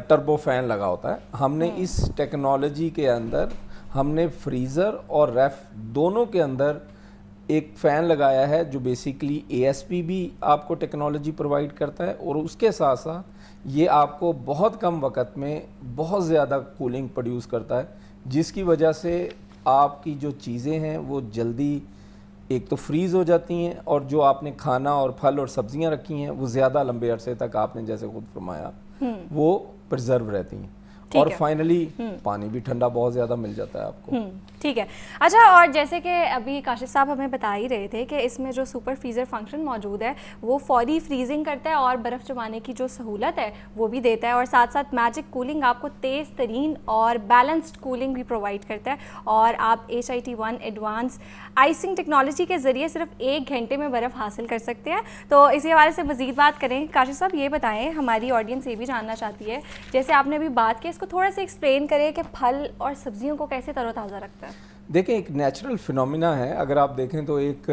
ٹربو فین لگا ہوتا ہے. ہم نے اس ٹیکنالوجی کے اندر ہم نے فریزر اور ریف دونوں کے اندر ایک فین لگایا ہے جو بیسیکلی ASP بھی آپ کو ٹیکنالوجی پرووائڈ کرتا ہے, اور اس کے ساتھ ساتھ یہ آپ کو بہت کم وقت میں بہت زیادہ کولنگ پروڈیوس کرتا ہے, جس کی وجہ سے آپ کی جو چیزیں ہیں وہ جلدی ایک تو فریز ہو جاتی ہیں, اور جو آپ نے کھانا اور پھل اور سبزیاں رکھی ہیں وہ زیادہ لمبے عرصے تک آپ نے جیسے خود فرمایا وہ پرزرو رہتی ہیں. اور فائنلی پانی بھی ٹھنڈا بہت زیادہ مل جاتا ہے آپ کو. ٹھیک ہے. اچھا, اور جیسے کہ ابھی کاشف صاحب ہمیں بتا ہی رہے تھے کہ اس میں جو سپر فریزر فنکشن موجود ہے وہ فوری فریزنگ کرتا ہے اور برف جمانے کی جو سہولت ہے وہ بھی دیتا ہے, اور ساتھ ساتھ میجک کولنگ آپ کو تیز ترین اور بیلنسڈ کولنگ بھی پرووائڈ کرتا ہے, اور آپ HIT1 ایڈوانس آئسنگ ٹیکنالوجی کے ذریعے صرف 1 گھنٹے میں برف حاصل کر سکتے ہیں. تو اسی حوالے سے مزید بات کریں. کاشف صاحب یہ بتائیں, ہماری آڈینس یہ بھی جاننا چاہتی ہے, جیسے آپ نے ابھی بات کی, اس کو تھوڑا سا ایکسپلین کریں کہ پھل اور سبزیوں کو کیسے تر و تازہ رکھتا ہے. دیکھیں, ایک نیچرل فینومینا ہے. اگر آپ دیکھیں تو ایک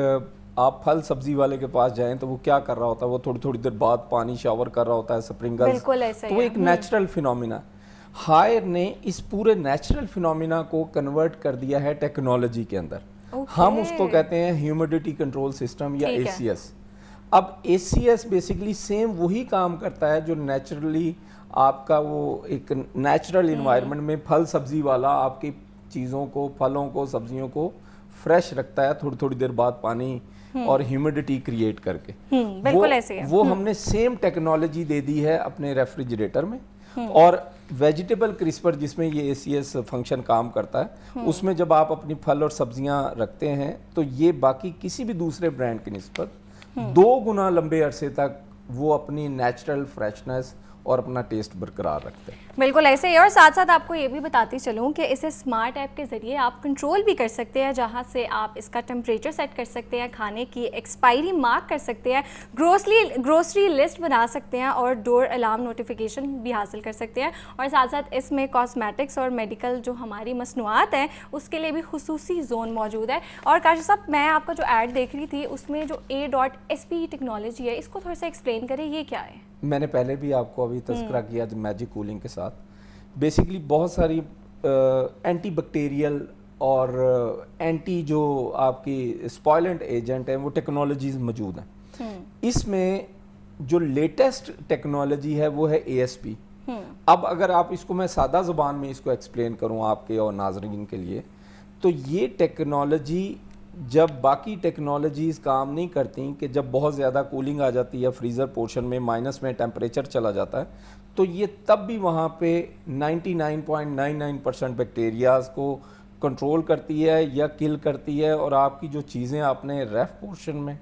آپ پھل سبزی والے کے پاس جائیں تو وہ کیا کر رہا ہوتا ہے, وہ تھوڑی دیر بعد پانی شاور کر رہا ہوتا ہے, سپرنگلز. بالکل ایسے تو وہ ایک نیچرل فینومینا. ہائر نے اس پورے نیچرل فینومینا کو کنورٹ کر دیا ہے ٹیکنالوجی کے اندر. ہم اس کو کہتے ہیں ہیومیڈیٹی کنٹرول سسٹم یا ACS. اب ACS بیسیکلی سیم وہی کام کرتا ہے جو نیچرلی آپ کا وہ ایک نیچرل انوائرمنٹ میں پھل سبزی والا آپ کی چیزوں کو, پھلوں کو, سبزیوں کو فریش رکھتا ہے تھوڑی دیر بعد پانی اور ہیومیڈیٹی کریٹ کر کے. بالکل ایسے ہے. وہ ہم نے سیم ٹیکنالوجی دے دی ہے اپنے ریفریجریٹر میں. اور ویجیٹیبل کرسپر جس میں یہ ACS فنکشن کام کرتا ہے, اس میں جب آپ اپنی پھل اور سبزیاں رکھتے ہیں تو یہ باقی کسی بھی دوسرے برانڈ کی نسبت 2 گنا لمبے عرصے تک وہ اپنی نیچرل فریشنس اور اپنا ٹیسٹ برقرار رکھتے ہیں. بالکل ایسے ہی. اور ساتھ ساتھ آپ کو یہ بھی بتاتی چلوں کہ اسے اسمارٹ ایپ کے ذریعے آپ کنٹرول بھی کر سکتے ہیں, جہاں سے آپ اس کا ٹمپریچر سیٹ کر سکتے ہیں, کھانے کی ایکسپائری مارک کر سکتے ہیں, گروسری لسٹ بنا سکتے ہیں, اور ڈور الارم نوٹیفیکیشن بھی حاصل کر سکتے ہیں. اور ساتھ ساتھ اس میں کاسمیٹکس اور میڈیکل جو ہماری مصنوعات ہیں اس کے لیے بھی خصوصی زون موجود ہے. اور کاشف صاحب, میں آپ کا جو ایڈ دیکھ رہی تھی اس میں جو A.SPE ٹیکنالوجی ہے اس کو تھوڑا سا ایکسپلین کریں, یہ کیا ہے؟ میں نے پہلے بھی آپ کو ابھی تذکرہ کیا میجک کولنگ کے ساتھ. بیسیکلی بہت ساری اینٹی بیکٹیریل اور اینٹی جو آپ کی اسپوائلنٹ ایجنٹ ہیں وہ ٹیکنالوجیز موجود ہیں. اس میں جو لیٹسٹ ٹیکنالوجی ہے وہ ہے ASP. اب اگر آپ اس کو میں سادہ زبان میں اس کو ایکسپلین کروں آپ کے اور ناظرین کے لیے, تو یہ ٹیکنالوجی جب باقی ٹیکنالوجیز کام نہیں کرتی کہ جب بہت زیادہ کولنگ آ جاتی ہے فریزر پورشن میں, مائنس میں ٹیمپریچر چلا جاتا ہے, تو یہ تب بھی وہاں پہ 99.99% بیکٹیریاز کو کنٹرول کرتی ہے یا کل کرتی ہے, اور آپ کی جو چیزیں آپ نے ریف پورشن میں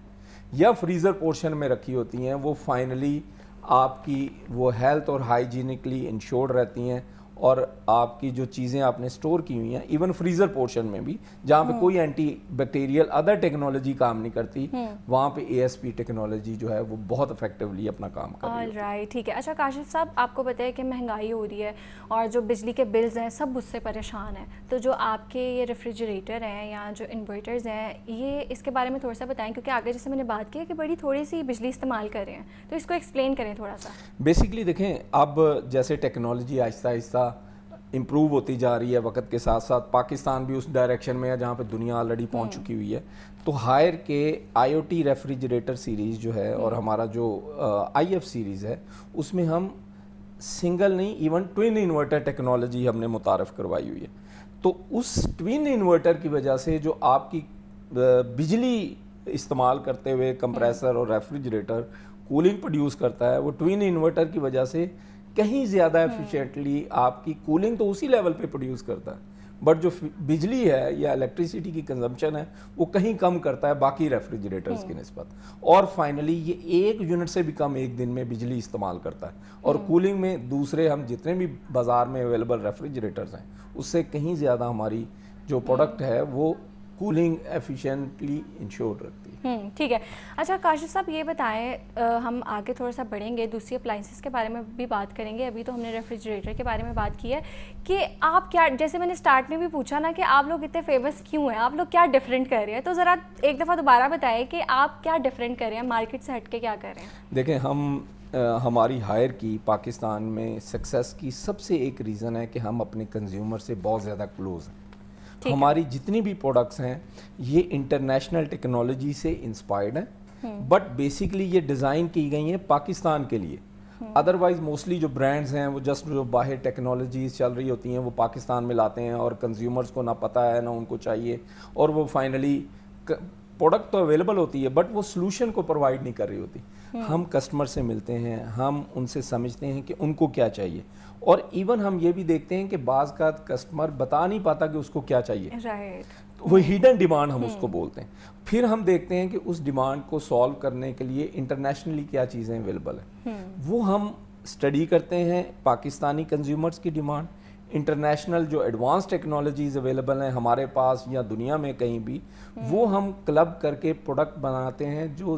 یا فریزر پورشن میں رکھی ہوتی ہیں وہ فائنلی آپ کی وہ ہیلتھ اور ہائیجینکلی انشورڈ رہتی ہیں, اور آپ کی جو چیزیں آپ نے سٹور کی ہوئی ہیں ایون فریزر پورشن میں بھی جہاں پہ کوئی اینٹی بیکٹیریل ادر ٹیکنالوجی کام نہیں کرتی, وہاں پہ ASP ٹیکنالوجی جو ہے وہ بہت افیکٹولی اپنا کام کر رہی ہے. رائٹ, ٹھیک ہے. اچھا کاشف صاحب, آپ کو پتہ ہے کہ مہنگائی ہو رہی ہے اور جو بجلی کے بلز ہیں سب اس سے پریشان ہیں, تو جو آپ کے یہ ریفریجریٹر ہیں یا جو انورٹرز ہیں یہ اس کے بارے میں تھوڑا سا بتائیں, کیونکہ آگے جیسے میں نے بات کی ہے کہ بڑی تھوڑی سی بجلی استعمال کر رہے ہیں, تو اس کو ایکسپلین کریں تھوڑا سا. بیسکلی دیکھیں, اب جیسے ٹیکنالوجی آہستہ آہستہ امپروو ہوتی جا رہی ہے وقت کے ساتھ ساتھ, پاکستان بھی اس ڈائریکشن میں ہے جہاں پہ دنیا آلریڈی پہنچ چکی ہوئی ہے. تو ہائر کے IoT ریفریجریٹر سیریز جو ہے اور ہمارا جو IF سیریز ہے اس میں ہم سنگل نہیں ایون ٹوین انورٹر ٹیکنالوجی ہم نے متعارف کروائی ہوئی ہے. تو اس ٹوین انورٹر کی وجہ سے جو آپ کی بجلی استعمال کرتے ہوئے کمپریسر اور ریفریجریٹر کولنگ پروڈیوس کرتا ہے, وہ ٹوین انورٹر کی وجہ سے کہیں زیادہ ایفیشینٹلی آپ کی کولنگ تو اسی لیول پہ پروڈیوس کرتا ہے، بٹ جو بجلی ہے یا الیکٹریسٹی کی کنزمپشن ہے وہ کہیں کم کرتا ہے باقی ریفریجریٹرز کی نسبت، اور فائنلی یہ 1 یونٹ سے بھی کم ایک دن میں بجلی استعمال کرتا ہے، اور کولنگ میں دوسرے ہم جتنے بھی بازار میں اویلیبل ریفریجریٹرز ہیں اس سے کہیں زیادہ ہماری جو پروڈکٹ ہے وہ کولنگ ایفیشینٹلی انشور رکھتی ہے۔ ٹھیک ہے۔ اچھا کاشف صاحب یہ بتائیں، ہم آگے تھوڑا سا بڑھیں گے، دوسری اپلائنسز کے بارے میں بھی بات کریں گے، ابھی تو ہم نے ریفریجریٹر کے بارے میں بات کی ہے کہ آپ کیا، جیسے میں نے اسٹارٹ میں بھی پوچھا نا کہ آپ لوگ اتنے فیمس کیوں ہیں، آپ لوگ کیا ڈفرینٹ کر رہے ہیں، تو ذرا ایک دفعہ دوبارہ بتائیں کہ آپ کیا ڈفرینٹ کر رہے ہیں، مارکیٹ سے ہٹ کے کیا کر رہے ہیں؟ دیکھیں ہماری ہائر کی پاکستان میں سکسیس کی سب سے ایک ریزن ہے کہ ہم اپنے کنزیومر سے بہت زیادہ کلوز ہیں۔ ہماری جتنی بھی پروڈکٹس ہیں یہ انٹرنیشنل ٹیکنالوجی سے انسپائرڈ ہیں، بٹ بیسیکلی یہ ڈیزائن کی گئی ہیں پاکستان کے لیے۔ ادروائز موسٹلی جو برانڈز ہیں وہ جسٹ جو باہر ٹیکنالوجیز چل رہی ہوتی ہیں وہ پاکستان میں لاتے ہیں، اور کنزیومرز کو نہ پتہ ہے نہ ان کو چاہیے، اور وہ فائنلی پروڈکٹ تو اویلیبل ہوتی ہے بٹ وہ سلوشن کو پرووائڈ نہیں کر رہی ہوتی۔ ہم کسٹمر سے ملتے ہیں، ہم ان سے سمجھتے ہیں کہ ان کو کیا چاہیے، اور ایون ہم یہ بھی دیکھتے ہیں کہ بعض کا کسٹمر بتا نہیں پاتا کہ اس کو کیا چاہیے، وہ ہیڈن ڈیمانڈ ہم اس کو بولتے ہیں۔ پھر ہم دیکھتے ہیں کہ اس ڈیمانڈ کو سالو کرنے کے لیے انٹرنیشنلی کیا چیزیں اویلیبل ہیں، وہ ہم اسٹڈی کرتے ہیں پاکستانی کنزیومرز کی ڈیمانڈ، انٹرنیشنل جو ایڈوانس ٹیکنالوجیز اویلیبل ہیں ہمارے پاس یا دنیا میں کہیں بھی، وہ ہم کلب کر کے پروڈکٹ بناتے ہیں جو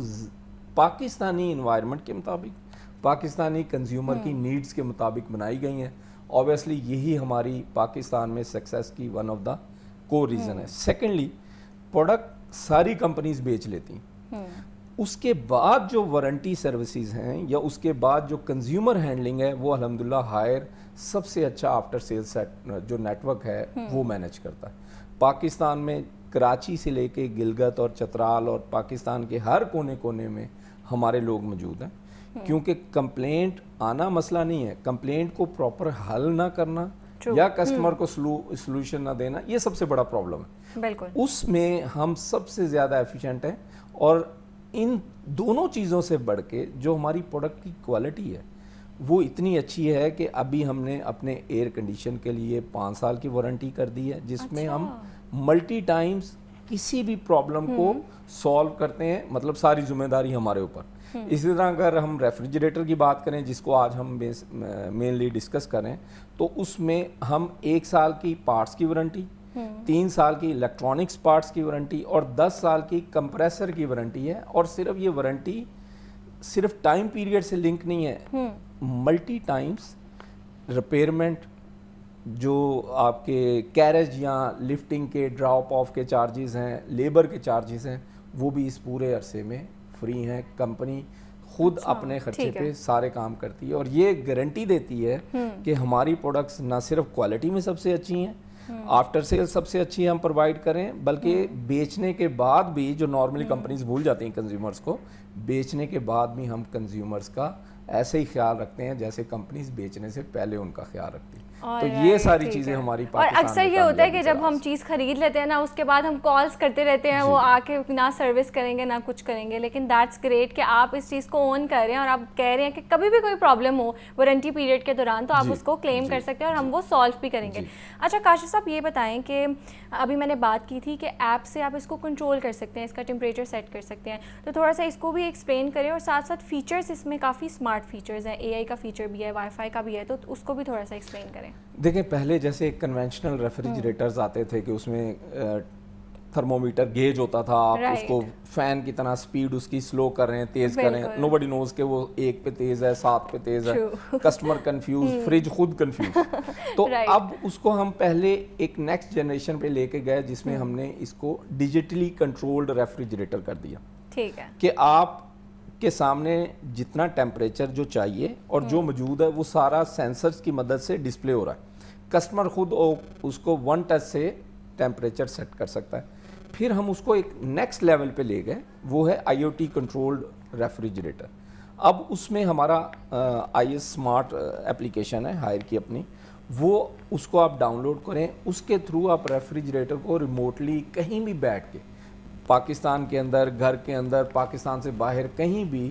پاکستانی انوائرمنٹ کے مطابق، پاکستانی کنزیومر کی نیڈز کے مطابق بنائی گئی ہیں۔ اوبیسلی یہی ہماری پاکستان میں سکسیس کی one of the core reason ہے۔ سیکنڈلی پروڈکٹ ساری کمپنیز بیچ لیتی ہیں، اس کے بعد جو وارنٹی سروسز ہیں یا اس کے بعد جو کنزیومر ہینڈلنگ ہے وہ الحمدللہ ہائر سب سے اچھا آفٹر سیل جو نیٹ ورک ہے وہ مینیج کرتا ہے۔ پاکستان میں کراچی سے لے کے گلگت اور چترال اور پاکستان کے ہر کونے کونے میں ہمارے لوگ موجود ہیں، کیونکہ کمپلینٹ آنا مسئلہ نہیں ہے، کمپلینٹ کو پراپر حل نہ کرنا یا کسٹمر کو سلوشن نہ دینا یہ سب سے بڑا پرابلم ہے۔ بالکل، اس میں ہم سب سے زیادہ ایفیشینٹ ہیں، اور ان دونوں چیزوں سے بڑھ کے جو ہماری پروڈکٹ کی کوالٹی ہے وہ اتنی اچھی ہے کہ ابھی ہم نے اپنے ایئر کنڈیشن کے لیے 5 سال کی وارنٹی کر دی ہے، جس میں ہم ملٹی ٹائمز کسی بھی پرابلم کو سالو کرتے ہیں، مطلب ساری ذمہ داری ہمارے اوپر۔ اسی طرح اگر ہم ریفریجریٹر کی بات کریں جس کو آج ہم مینلی ڈسکس کریں، تو اس میں ہم 1 سال کی پارٹس کی وارنٹی، 3 سال کی الیکٹرانکس پارٹس کی وارنٹی اور 10 سال کی کمپریسر کی وارنٹی ہے، اور صرف یہ وارنٹی صرف ٹائم پیریڈ سے لنک نہیں ہے، ملٹی ٹائمز ریپیئرمنٹ، جو آپ کے کیریج یا لفٹنگ کے ڈراپ آف کے چارجز ہیں، لیبر کے چارجز ہیں، وہ بھی اس پورے عرصے میں فری ہیں۔ کمپنی خود اپنے خرچے پہ سارے کام کرتی ہے، اور یہ گارنٹی دیتی ہے کہ ہماری پروڈکٹس نہ صرف کوالٹی میں سب سے اچھی ہیں، آفٹر سیل سب سے اچھی ہم پرووائڈ کریں، بلکہ بیچنے کے بعد بھی، جو نارملی کمپنیز بھول جاتی ہیں کنزیومرز کو، بیچنے کے بعد بھی ہم کنزیومرز کا ایسے ہی خیال رکھتے ہیں جیسے کمپنیز بیچنے سے پہلے ان کا خیال رکھتی ہیں۔ تو یہ ساری چیزیں ہماری پاکستان اور اکثر یہ ہوتا ہے کہ جب ہم چیز خرید لیتے ہیں نا، اس کے بعد ہم کالز کرتے رہتے ہیں، وہ آ کے نہ سروس کریں گے نہ کچھ کریں گے، لیکن دیٹس گریٹ کہ آپ اس چیز کو اون کر رہے ہیں، اور آپ کہہ رہے ہیں کہ کبھی بھی کوئی پرابلم ہو وارنٹی پیریڈ کے دوران تو آپ اس کو کلیم کر سکتے ہیں اور ہم وہ سالو بھی کریں گے۔ اچھا کاشف صاحب یہ بتائیں کہ ابھی میں نے بات کی تھی کہ ایپ سے آپ اس کو کنٹرول کر سکتے ہیں، اس کا ٹمپریچر سیٹ کر سکتے ہیں، تو تھوڑا سا اس کو بھی ایکسپلین کریں، اور ساتھ ساتھ فیچرز اس میں کافی اسمارٹ فیچرز ہیں، اے آئی کا فیچر بھی ہے، وائی فائی کا بھی ہے، تو اس کو بھی تھوڑا سا ایکسپلین کریں۔ دیکھیں پہلے جیسے کنونشنل ریفریجریٹرز آتے تھے کہ اس میں تھرمومیٹر گیج ہوتا تھا، آپ اس کو فین کی طرح سپیڈ اس کی سلو کر رہے ہیں، تیز کر رہے ہیں، نو بڈی نوز کہ وہ 1 پہ تیز ہے 7 پہ تیز ہے، کسٹمر کنفیوز، فریج خود کنفیوز۔ تو اب اس کو ہم پہلے ایک نیکسٹ جنریشن پہ لے کے گئے جس میں ہم نے اس کو ڈیجیٹلی کنٹرولڈ ریفریجریٹر کر دیا، ٹھیک ہے، کہ آپ کے سامنے جتنا ٹیمپریچر جو چاہیے اور جو موجود ہے وہ سارا سینسرز کی مدد سے ڈسپلے ہو رہا ہے، کسٹمر خود اس کو 1 ٹچ سے ٹیمپریچر سیٹ کر سکتا ہے۔ پھر ہم اس کو ایک نیکسٹ لیول پہ لے گئے، وہ ہے آئی او ٹی کنٹرولڈ ریفریجریٹر۔ اب اس میں ہمارا آئی ایس اسمارٹ اپلیکیشن ہے ہائر کی اپنی، وہ اس کو آپ ڈاؤن لوڈ کریں، اس کے تھرو آپ ریفریجریٹر کو ریموٹلی کہیں بھی بیٹھ کے، پاکستان کے اندر، گھر کے اندر، پاکستان سے باہر کہیں بھی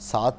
7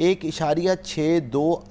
1.62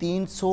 300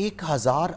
1000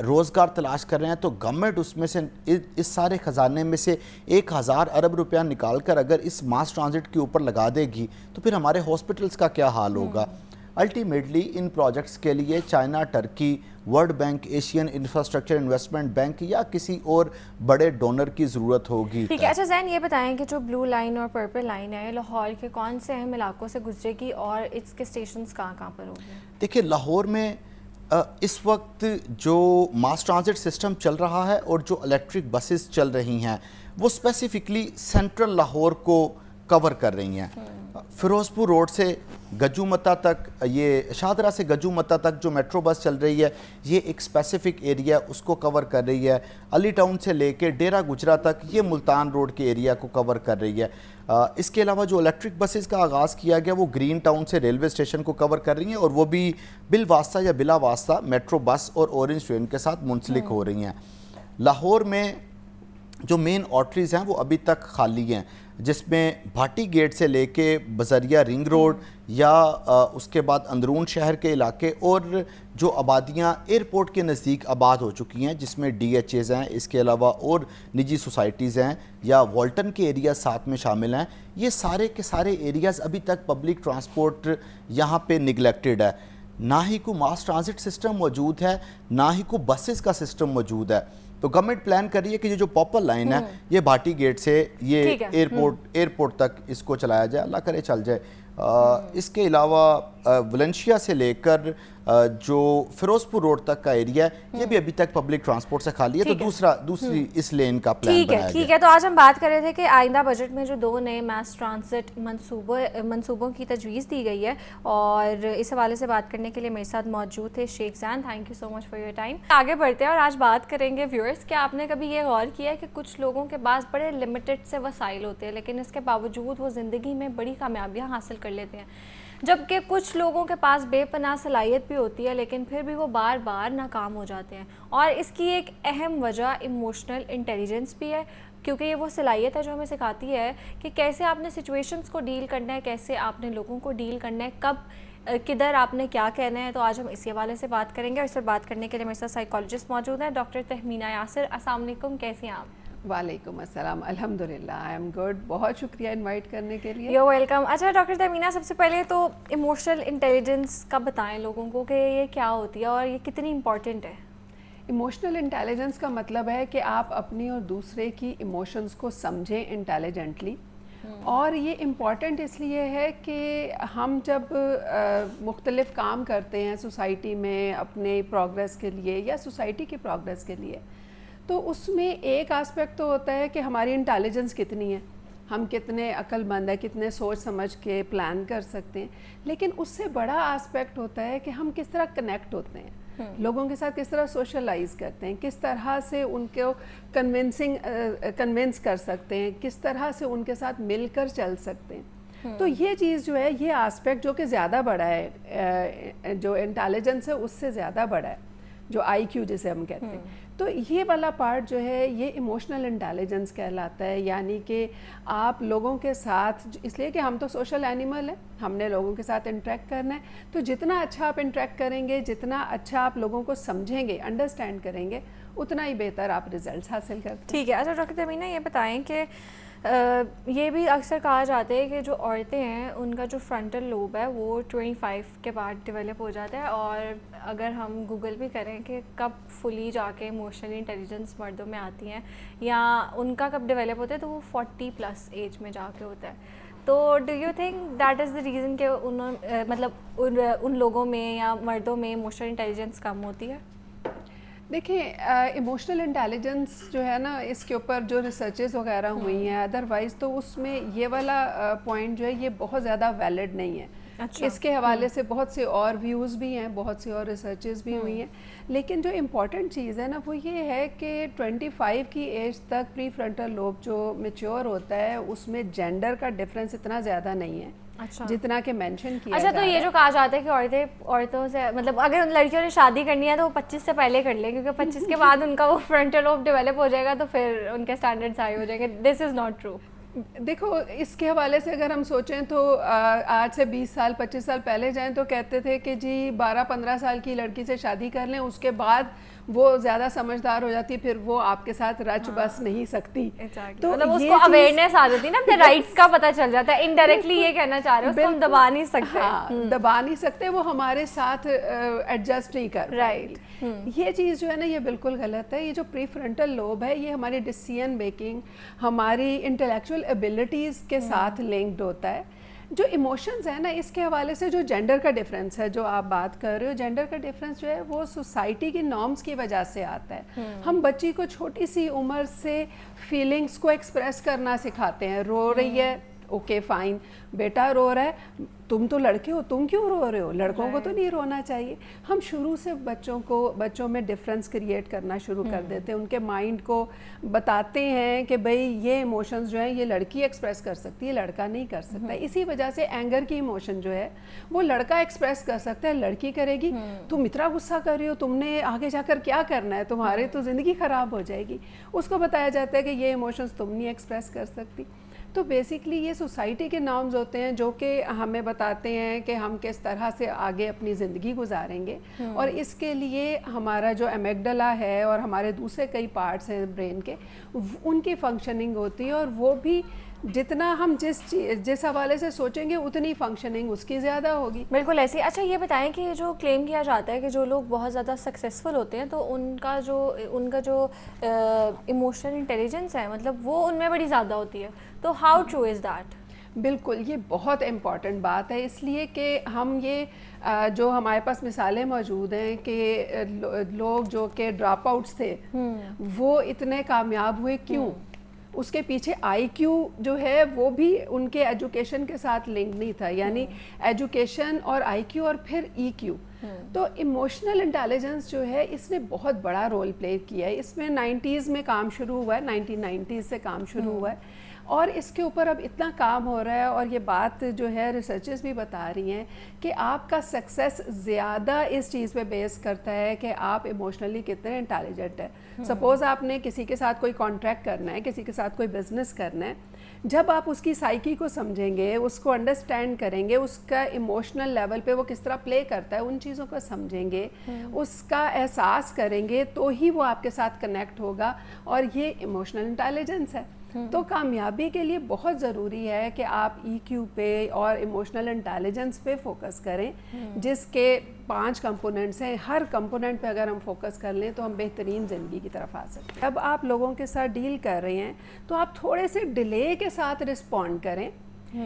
روزگار تلاش کر رہے ہیں تو گورنمنٹ اس میں سے اس سارے خزانے میں سے 1000 ارب روپیہ نکال کر اگر اس ماس ٹرانزٹ کے اوپر لگا دے گی تو پھر ہمارے ہاسپٹلس کا کیا حال ہوگا. الٹیمیٹلی ان پروجیکٹس کے لیے China, Turkey, World Bank, Asian Infrastructure Investment Bank یا کسی اور بڑے ڈونر کی ضرورت ہوگی. ٹھیک ہے. اچھا زین یہ بتائیں کہ جو بلو لائن اور پرپل لائن ہے لاہور کے کون سے اہم علاقوں سے گزرے گی اور اس کے اسٹیشنز کہاں پر ہوں گے؟ دیکھیں لاہور میں اس وقت جو ماس ٹرانزٹ سسٹم چل رہا ہے اور جو الیکٹرک بسز چل رہی ہیں وہ اسپیسیفکلی سینٹرل لاہور کو کور کر رہی ہیں. فیروز پور روڈ سے گجو متا تک، یہ شاہدرہ سے گجو متا تک جو میٹرو بس چل رہی ہے یہ ایک اسپیسیفک ایریا اس کو کور کر رہی ہے. علی ٹاؤن سے لے کے ڈیرہ گجرا تک یہ ملتان روڈ کے ایریا کو کور کر رہی ہے. اس کے علاوہ جو الیکٹرک بسز کا آغاز کیا گیا وہ گرین ٹاؤن سے ریلوے اسٹیشن کو کور کر رہی ہیں اور وہ بھی بالواسطہ یا بلا واسطہ میٹرو بس اور اورنج ٹرین کے ساتھ منسلک ہو رہی ہیں. لاہور میں جو مین آرٹریز ہیں وہ ابھی تک خالی ہیں، جس میں بھاٹی گیٹ سے لے کے بزریا رنگ روڈ یا اس کے بعد اندرون شہر کے علاقے اور جو آبادیاں ایئرپورٹ کے نزدیک آباد ہو چکی ہیں جس میں ڈی ایچ ایز ہیں، اس کے علاوہ اور نجی سوسائٹیز ہیں یا والٹن کے ایریا ساتھ میں شامل ہیں، یہ سارے کے سارے ایریاز ابھی تک پبلک ٹرانسپورٹ یہاں پہ نگلیکٹڈ ہے. نہ ہی کوئی ماس ٹرانزٹ سسٹم موجود ہے، نہ ہی کوئی بسز کا سسٹم موجود ہے. تو گورنمنٹ پلان کر رہی ہے کہ یہ جو پاپر لائن ہے یہ بھاٹی گیٹ سے یہ ایئرپورٹ تک اس کو چلایا جائے، اللہ کرے چل جائے. اس کے علاوہ ولنشیا سے لے کر جو فیروز پور روڈ تک کا ایریا ہے یہ بھی ابھی تک پبلک ٹرانسپورٹ سے خالی ہے، تو دوسری اس لین کا پلان بنایا گیا. ٹھیک ہے. تو آج ہم بات کر رہے تھے کہ آئندہ بجٹ میں جو 2 نئے میس ٹرانزٹ منصوبوں کی تجویز دی گئی ہے اور اس حوالے سے بات کرنے کے لیے میرے ساتھ موجود تھے Sheikh Zain. Thank you so much for your time. آگے بڑھتے ہیں اور آج بات کریں گے ویورز. کیا آپ نے کبھی یہ غور کیا ہے کہ کچھ لوگوں کے پاس بڑے لمیٹڈ سے وسائل ہوتے ہیں لیکن اس کے باوجود وہ زندگی میں بڑی کامیابیاں حاصل کر لیتے ہیں، جبکہ کچھ لوگوں کے پاس بے پناہ صلاحیت بھی ہوتی ہے لیکن پھر بھی وہ بار بار ناکام ہو جاتے ہیں؟ اور اس کی ایک اہم وجہ ایموشنل انٹیلیجنس بھی ہے، کیونکہ یہ وہ صلاحیت ہے جو ہمیں سکھاتی ہے کہ کیسے آپ نے سچویشنز کو ڈیل کرنا ہے، کیسے آپ نے لوگوں کو ڈیل کرنا ہے، کب کدھر آپ نے کیا کہنا ہے. تو آج ہم اسی حوالے سے بات کریں گے اور اس پر بات کرنے کے لیے میرے ساتھ سائیکالوجسٹ موجود ہیں ڈاکٹر تہمینہ یاسر. السلام علیکم، کیسی ہیں آپ؟ وعلیکم السلام، الحمدللہ آئی ایم گڈ. بہت شکریہ انوائٹ کرنے کے لیے. You welcome. اچھا ڈاکٹر تہمینہ، سب سے پہلے تو ایموشنل انٹیلیجنس کا بتائیں لوگوں کو کہ یہ کیا ہوتی ہے اور یہ کتنی امپورٹنٹ ہے؟ ایموشنل انٹیلیجنس کا مطلب ہے کہ آپ اپنی اور دوسرے کی ایموشنز کو سمجھیں انٹیلیجنٹلی. اور یہ امپورٹنٹ اس لیے ہے کہ ہم جب مختلف کام کرتے ہیں سوسائٹی میں اپنے پروگریس کے لیے یا سوسائٹی کی پروگریس کے لیے، تو اس میں ایک آسپیکٹ تو ہوتا ہے کہ ہماری انٹیلیجنس کتنی ہے، ہم کتنے عقل مند ہیں، کتنے سوچ سمجھ کے پلان کر سکتے ہیں. لیکن اس سے بڑا آسپیکٹ ہوتا ہے کہ ہم کس طرح کنیکٹ ہوتے ہیں، لوگوں کے ساتھ کس طرح سوشلائز کرتے ہیں، کس طرح سے ان کو کنونس کر سکتے ہیں، کس طرح سے ان کے ساتھ مل کر چل سکتے ہیں. تو یہ چیز جو ہے، یہ آسپیکٹ جو کہ زیادہ بڑا ہے، جو انٹیلیجنس ہے اس سے زیادہ بڑا ہے، جو آئی کیو جسے ہم کہتے ہیں. تو یہ والا پارٹ جو ہے یہ ایموشنل انٹیلیجنس کہلاتا ہے. یعنی کہ آپ لوگوں کے ساتھ، اس لیے کہ ہم تو سوشل اینیمل ہیں، ہم نے لوگوں کے ساتھ انٹریکٹ کرنا ہے، تو جتنا اچھا آپ انٹریکٹ کریں گے، جتنا اچھا آپ لوگوں کو سمجھیں گے، انڈرسٹینڈ کریں گے، اتنا ہی بہتر آپ ریزلٹس حاصل کرتے ہیں. ٹھیک ہے. اچھا ڈاکٹر تہمینہ یہ بتائیں کہ یہ بھی اکثر کہا جاتا ہے کہ جو عورتیں ہیں ان کا جو فرنٹل لوب ہے وہ 25 کے بعد ڈیولپ ہو جاتا ہے، اور اگر ہم گوگل بھی کریں کہ کب فلی جا کے ایموشنل انٹیلیجنس مردوں میں آتی ہیں یا ان کا کب ڈیولپ ہوتا ہے، تو وہ 40+ ایج میں جا کے ہوتا ہے. تو do you think that is the reason کہ مطلب ان لوگوں میں یا مردوں میں ایموشنل انٹیلیجنس کم ہوتی ہے؟ دیکھیں ایموشنل انٹیلیجنس جو ہے نا، اس کے اوپر جو ریسرچز وغیرہ ہوئی ہیں ادروائز تو اس میں یہ والا پوائنٹ جو ہے یہ بہت زیادہ ویلڈ نہیں ہے. اس کے حوالے سے بہت سے اور ویوز بھی ہیں، بہت سی اور ریسرچز بھی ہوئی ہیں. لیکن جو امپورٹنٹ چیز ہے نا وہ یہ ہے کہ 25 کی ایج تک پری فرنٹل لوب جو میچور ہوتا ہے اس میں جینڈر کا ڈفرینس اتنا زیادہ نہیں ہے جتنا کہ مینشن کیا. اچھا تو یہ جو کہا جاتا ہے کہ عورتوں سے مطلب اگر ان لڑکیوں نے شادی کرنی ہے تو وہ 25 سے پہلے کر لیں، کیونکہ 25 کے بعد ان کا وہ فرنٹل لوب ڈیولپ ہو جائے گا تو پھر ان کے اسٹینڈرڈز ہائی ہو جائیں گے. دس از ناٹ ٹرو. دیکھو اس کے حوالے سے اگر ہم سوچیں تو آج سے 20 سال 25 سال پہلے جائیں تو کہتے تھے کہ جی 12-15 سال کی لڑکی سے شادی کر لیں، اس کے بعد وہ زیادہ سمجھدار ہو جاتی ہے, پھر وہ آپ کے ساتھ رچ بس نہیں سکتی. تو مطلب اس کو اویئرنیس آ جاتی ہے نا, اپنے رائٹس کا پتہ چل جاتا ہے. انڈائریکٹلی یہ کہنا چاہ رہے ہیں اس کو ہم دبا نہیں سکتے. ہاں, دبا نہیں سکتے, وہ ہمارے ساتھ ایڈجسٹ نہیں کر رائٹ. یہ چیز جو ہے نا یہ بالکل غلط ہے. یہ جو پری فرنٹل لوب ہے یہ ہماری ڈیسیژن میکنگ, ہماری انٹلیکچوئل ایبلٹیز کے ساتھ لنکڈ ہوتا ہے. جو ایموشنز ہیں نا اس کے حوالے سے جو جینڈر کا ڈفرینس ہے جو آپ بات کر رہے ہو, جینڈر کا ڈفرینس جو ہے وہ سوسائٹی کی نارمز کی وجہ سے آتا ہے. ہم بچی کو چھوٹی سی عمر سے فیلنگز کو ایکسپریس کرنا سکھاتے ہیں. رو رہی ہے, اوکے فائن, بیٹا رو رہا ہے, تم تو لڑکے ہو, تم کیوں رو رہے ہو, لڑکوں کو تو نہیں رونا چاہیے. ہم شروع سے بچوں میں ڈفرینس کریٹ کرنا شروع کر دیتے ہیں, ان کے مائنڈ کو بتاتے ہیں کہ بھئی یہ ایموشنز جو ہیں یہ لڑکی ایکسپریس کر سکتی ہے, لڑکا نہیں کر سکتا. اسی وجہ سے اینگر کی ایموشن جو ہے وہ لڑکا ایکسپریس کر سکتا ہے, لڑکی کرے گی. تم اتنا غصہ کر رہی ہو, تم نے آگے جا کر کیا کرنا ہے, تمہارے تو زندگی خراب ہو جائے گی. اس کو بتایا جاتا ہے کہ یہ ایموشنز تم نہیں ایکسپریس کر سکتی. تو بیسکلی یہ سوسائٹی کے نارمز ہوتے ہیں جو کہ ہمیں بتاتے ہیں کہ ہم کس طرح سے آگے اپنی زندگی گزاریں گے. اور اس کے لیے ہمارا جو امیگڈلا ہے اور ہمارے دوسرے کئی پارٹس ہیں برین کے, ان کی فنکشننگ ہوتی ہے, اور وہ بھی جتنا ہم جس حوالے سے سوچیں گے اتنی فنکشننگ اس کی زیادہ ہوگی. بالکل ایسی. اچھا یہ بتائیں کہ یہ جو کلیم کیا جاتا ہے کہ جو لوگ بہت زیادہ سکسیزفل ہوتے ہیں تو ان کا جو ایموشنل انٹیلیجنس ہے مطلب وہ ان میں بڑی زیادہ ہوتی ہے, تو ہاؤ ٹرو از دیٹ؟ بالکل, یہ بہت امپورٹنٹ بات ہے, اس لیے کہ ہم یہ جو ہمارے پاس مثالیں موجود ہیں کہ لوگ جو کہ ڈراپ آؤٹس تھے وہ اتنے کامیاب ہوئے, کیوں؟ اس کے پیچھے آئی کیو جو ہے وہ بھی ان کے ایجوکیشن کے ساتھ لنک نہیں تھا, یعنی ایجوکیشن اور آئی کیو اور پھر ای کیو. تو ایموشنل انٹیلیجنس جو ہے اس نے بہت بڑا رول پلے کیا ہے. اس میں 90s میں کام شروع ہوا ہے, 1990s سے کام شروع ہوا ہے, اور اس کے اوپر اب اتنا کام ہو رہا ہے. اور یہ بات جو ہے ریسرچز بھی بتا رہی ہیں کہ آپ کا سکسیس زیادہ اس چیز پہ بیس کرتا ہے کہ آپ ایموشنلی کتنے انٹیلیجنٹ ہیں. سپوز آپ نے کسی کے ساتھ کوئی کانٹریکٹ کرنا ہے, کسی کے ساتھ کوئی بزنس کرنا ہے, جب آپ اس کی سائیکی کو سمجھیں گے, اس کو انڈرسٹینڈ کریں گے, اس کا ایموشنل لیول پہ وہ کس طرح پلے کرتا ہے, ان چیزوں کو سمجھیں گے, اس کا احساس کریں گے, تو ہی وہ آپ کے ساتھ کنیکٹ ہوگا. اور یہ ایموشنل انٹیلیجنس ہے. تو کامیابی کے لیے بہت ضروری ہے کہ آپ ای کیو پہ اور ایموشنل انٹیلیجنس پہ فوکس کریں, جس کے 5 کمپوننٹس ہیں. ہر کمپوننٹ پہ اگر ہم فوکس کر لیں تو ہم بہترین زندگی کی طرف آ سکتے ہیں. جب آپ لوگوں کے ساتھ ڈیل کر رہے ہیں تو آپ تھوڑے سے ڈیلے کے ساتھ رسپونڈ کریں,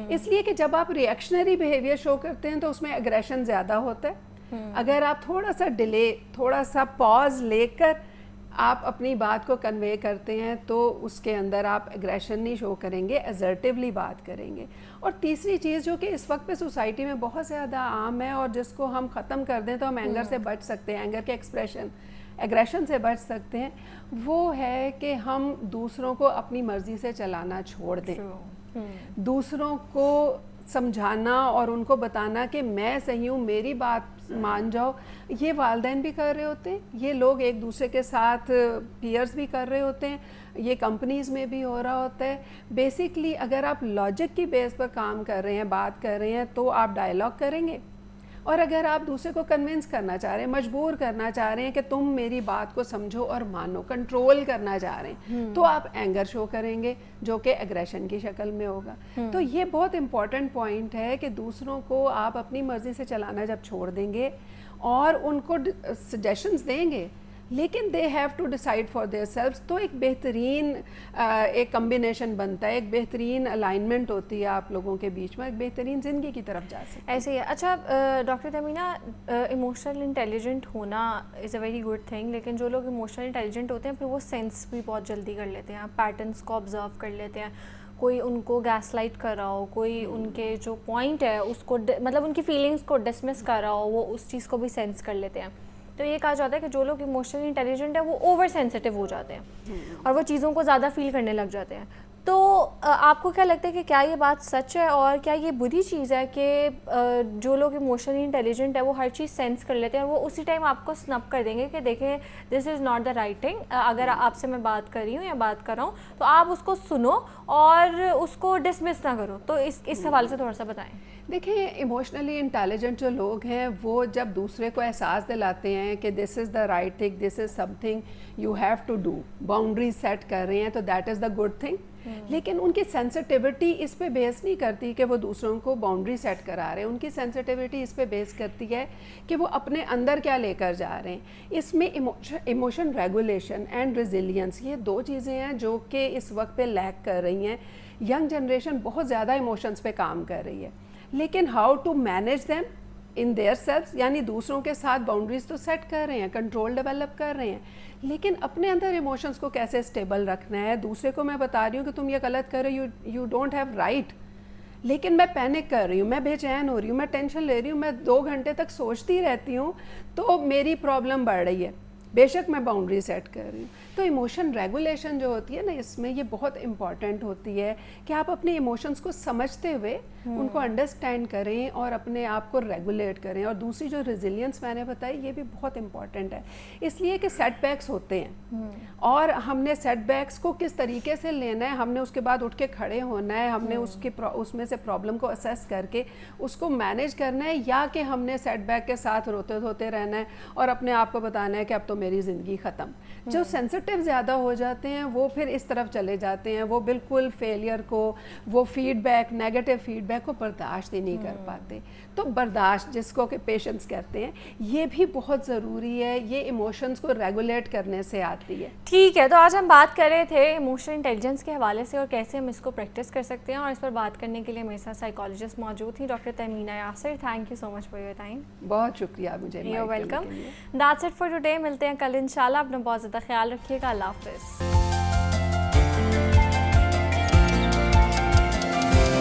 اس لیے کہ جب آپ ریئیکشنری بیہیویئر شو کرتے ہیں تو اس میں اگریشن زیادہ ہوتا ہے. اگر آپ تھوڑا سا ڈیلے, تھوڑا سا پاز لے کر آپ اپنی بات کو کنوے کرتے ہیں تو اس کے اندر آپ اگریشن نہیں شو کریں گے, ایزرٹیولی بات کریں گے. اور تیسری چیز جو کہ اس وقت پہ سوسائٹی میں بہت زیادہ عام ہے اور جس کو ہم ختم کر دیں تو ہم اینگر سے بچ سکتے ہیں, اینگر کے ایگریشن سے بچ سکتے ہیں, وہ ہے کہ ہم دوسروں کو اپنی مرضی سے چلانا چھوڑ دیں. دوسروں کو سمجھانا اور ان کو بتانا کہ میں صحیح ہوں, میری بات مان جاؤ, یہ والدین بھی کر رہے ہوتے ہیں, یہ لوگ ایک دوسرے کے ساتھ پیئرز بھی کر رہے ہوتے ہیں, یہ کمپنیز میں بھی ہو رہا ہوتا ہے. بیسکلی اگر آپ لاجک کی بیس پر کام کر رہے ہیں, بات کر رہے ہیں, تو آپ ڈائلاگ کریں گے. اور اگر آپ دوسرے کو کنونس کرنا چاہ رہے ہیں, مجبور کرنا چاہ رہے ہیں کہ تم میری بات کو سمجھو اور مانو, کنٹرول کرنا چاہ رہے ہیں, تو آپ اینگر شو کریں گے جو کہ ایگریشن کی شکل میں ہوگا. تو یہ بہت امپورٹنٹ پوائنٹ ہے کہ دوسروں کو آپ اپنی مرضی سے چلانا جب چھوڑ دیں گے اور ان کو سجیشنز دیں گے, لیکن they have to decide for their selves, تو ایک بہترین ایک کمبینیشن بنتا ہے, ایک بہترین الائنمنٹ ہوتی ہے آپ لوگوں کے بیچ میں, ایک بہترین زندگی کی طرف جا سکتے ہیں. ایسے ہی ہے. اچھا ڈاکٹر تمینہ, ایموشنل انٹیلیجنٹ ہونا از اے ویری گڈ تھنگ, لیکن جو لوگ ایموشنل انٹیلیجنٹ ہوتے ہیں پھر وہ سینس بھی بہت جلدی کر لیتے ہیں, پیٹرنس کو آبزرو کر لیتے ہیں. کوئی ان کو گیس لائٹ کر رہا ہو, کوئی ان کے جو پوائنٹ ہے اس کو مطلب ان کی فیلنگس کو ڈسمس کر رہا ہو, وہ اس چیز کو بھی سینس کر لیتے ہیں. تو یہ کہا جاتا ہے کہ جو لوگ ایموشنلی انٹیلیجنٹ ہیں وہ اوور سینسٹیو ہو جاتے ہیں اور وہ چیزوں کو زیادہ فیل کرنے لگ جاتے ہیں. تو آپ کو کیا لگتا ہے کہ کیا یہ بات سچ ہے اور کیا یہ بری چیز ہے کہ جو لوگ ایموشنلی انٹیلیجنٹ ہے وہ ہر چیز سینس کر لیتے ہیں اور وہ اسی ٹائم آپ کو سنپ کر دیں گے کہ دیکھیں this is not the right thing, اگر آپ سے میں بات کر رہی ہوں یا بات کر رہا ہوں تو آپ اس کو سنو اور اس کو ڈسمس نہ کرو. تو اس حوالے سے تھوڑا سا بتائیں. دیکھیں ایموشنلی انٹیلیجنٹ جو لوگ ہیں وہ جب دوسرے کو احساس دلاتے ہیں کہ this is the right thing, this is something you have to do, boundaries set کر رہے ہیں تو that is the good thing. لیکن ان کی سینسٹیوٹی اس پہ بیس نہیں کرتی کہ وہ دوسروں کو باؤنڈری سیٹ کرا رہے ہیں، ان کی سینسٹیوٹی اس پہ بیس کرتی ہے کہ وہ اپنے اندر کیا لے کر جا رہے ہیں. اس میں ایموشن ریگولیشن اینڈ ریزیلینس یہ دو چیزیں ہیں جو کہ اس وقت پہ لیک کر رہی ہیں. ینگ جنریشن بہت زیادہ ایموشنس پہ کام کر رہی ہے، لیکن how to manage them in their selves, یعنی دوسروں کے ساتھ باؤنڈریز تو سیٹ کر رہے ہیں، کنٹرول ڈیولپ کر رہے ہیں، لیکن اپنے اندر ایموشنس کو کیسے اسٹیبل رکھنا ہے. دوسرے کو میں بتا رہی ہوں کہ تم یہ غلط کر رہے ہو، یو ڈونٹ ہیو رائٹ، لیکن میں پینک کر رہی ہوں، میں بے چین ہو رہی ہوں، میں ٹینشن لے رہی ہوں، میں 2 گھنٹے تک سوچتی رہتی ہوں تو میری پرابلم بڑھ رہی ہے، بے شک میں باؤنڈری سیٹ کر رہی ہوں. تو ایموشن ریگولیشن جو ہوتی ہے نا اس میں یہ بہت امپورٹنٹ ہوتی ہے کہ آپ اپنے ایموشنس کو سمجھتے ہوئے ان کو انڈرسٹینڈ کریں اور اپنے آپ کو ریگولیٹ کریں. اور دوسری جو ریزیلینس میں نے بتائی یہ بھی بہت امپورٹنٹ ہے، اس لیے کہ سیٹ بیکس ہوتے ہیں اور ہم نے سیٹ بیکس کو کس طریقے سے لینا ہے، ہم نے اس کے بعد اٹھ کے کھڑے ہونا ہے، ہم نے اس میں سے پرابلم کو اسیس کر کے اس کو مینیج کرنا ہے، یا کہ ہم نے سیٹ بیک کے ساتھ روتے دھوتے رہنا ہے اور اپنے آپ کو بتانا ہے کہ اب تو میری زندگی ختم. جو سینسٹیو زیادہ ہو جاتے ہیں وہ پھر اس طرف چلے جاتے ہیں، وہ بالکل فیلئر کو، وہ feedback, negative feedback کو برداشت ہی نہیں کر پاتے. تو برداشت جس کو کہ پیشنس کہتے ہیں یہ بھی بہت ضروری ہے، یہ ایموشنز کو ریگولیٹ کرنے سے آتی ہے. ٹھیک ہے، تو آج ہم بات کر رہے تھے ایموشنل انٹیلیجنس کے حوالے سے اور کیسے ہم اس کو پریکٹس کر سکتے ہیں، اور اس پر بات کرنے کے لیے میرے ساتھ سائیکالوجسٹ موجود تھیں doctor Tehmina Yasir. Thank you so much for your time. بہت شکریہ مجھے. You welcome. That's it for today. ملتے ہیں کل انشاءاللہ. اپنا بہت زیادہ خیال رکھیے گا. اللہ حافظ.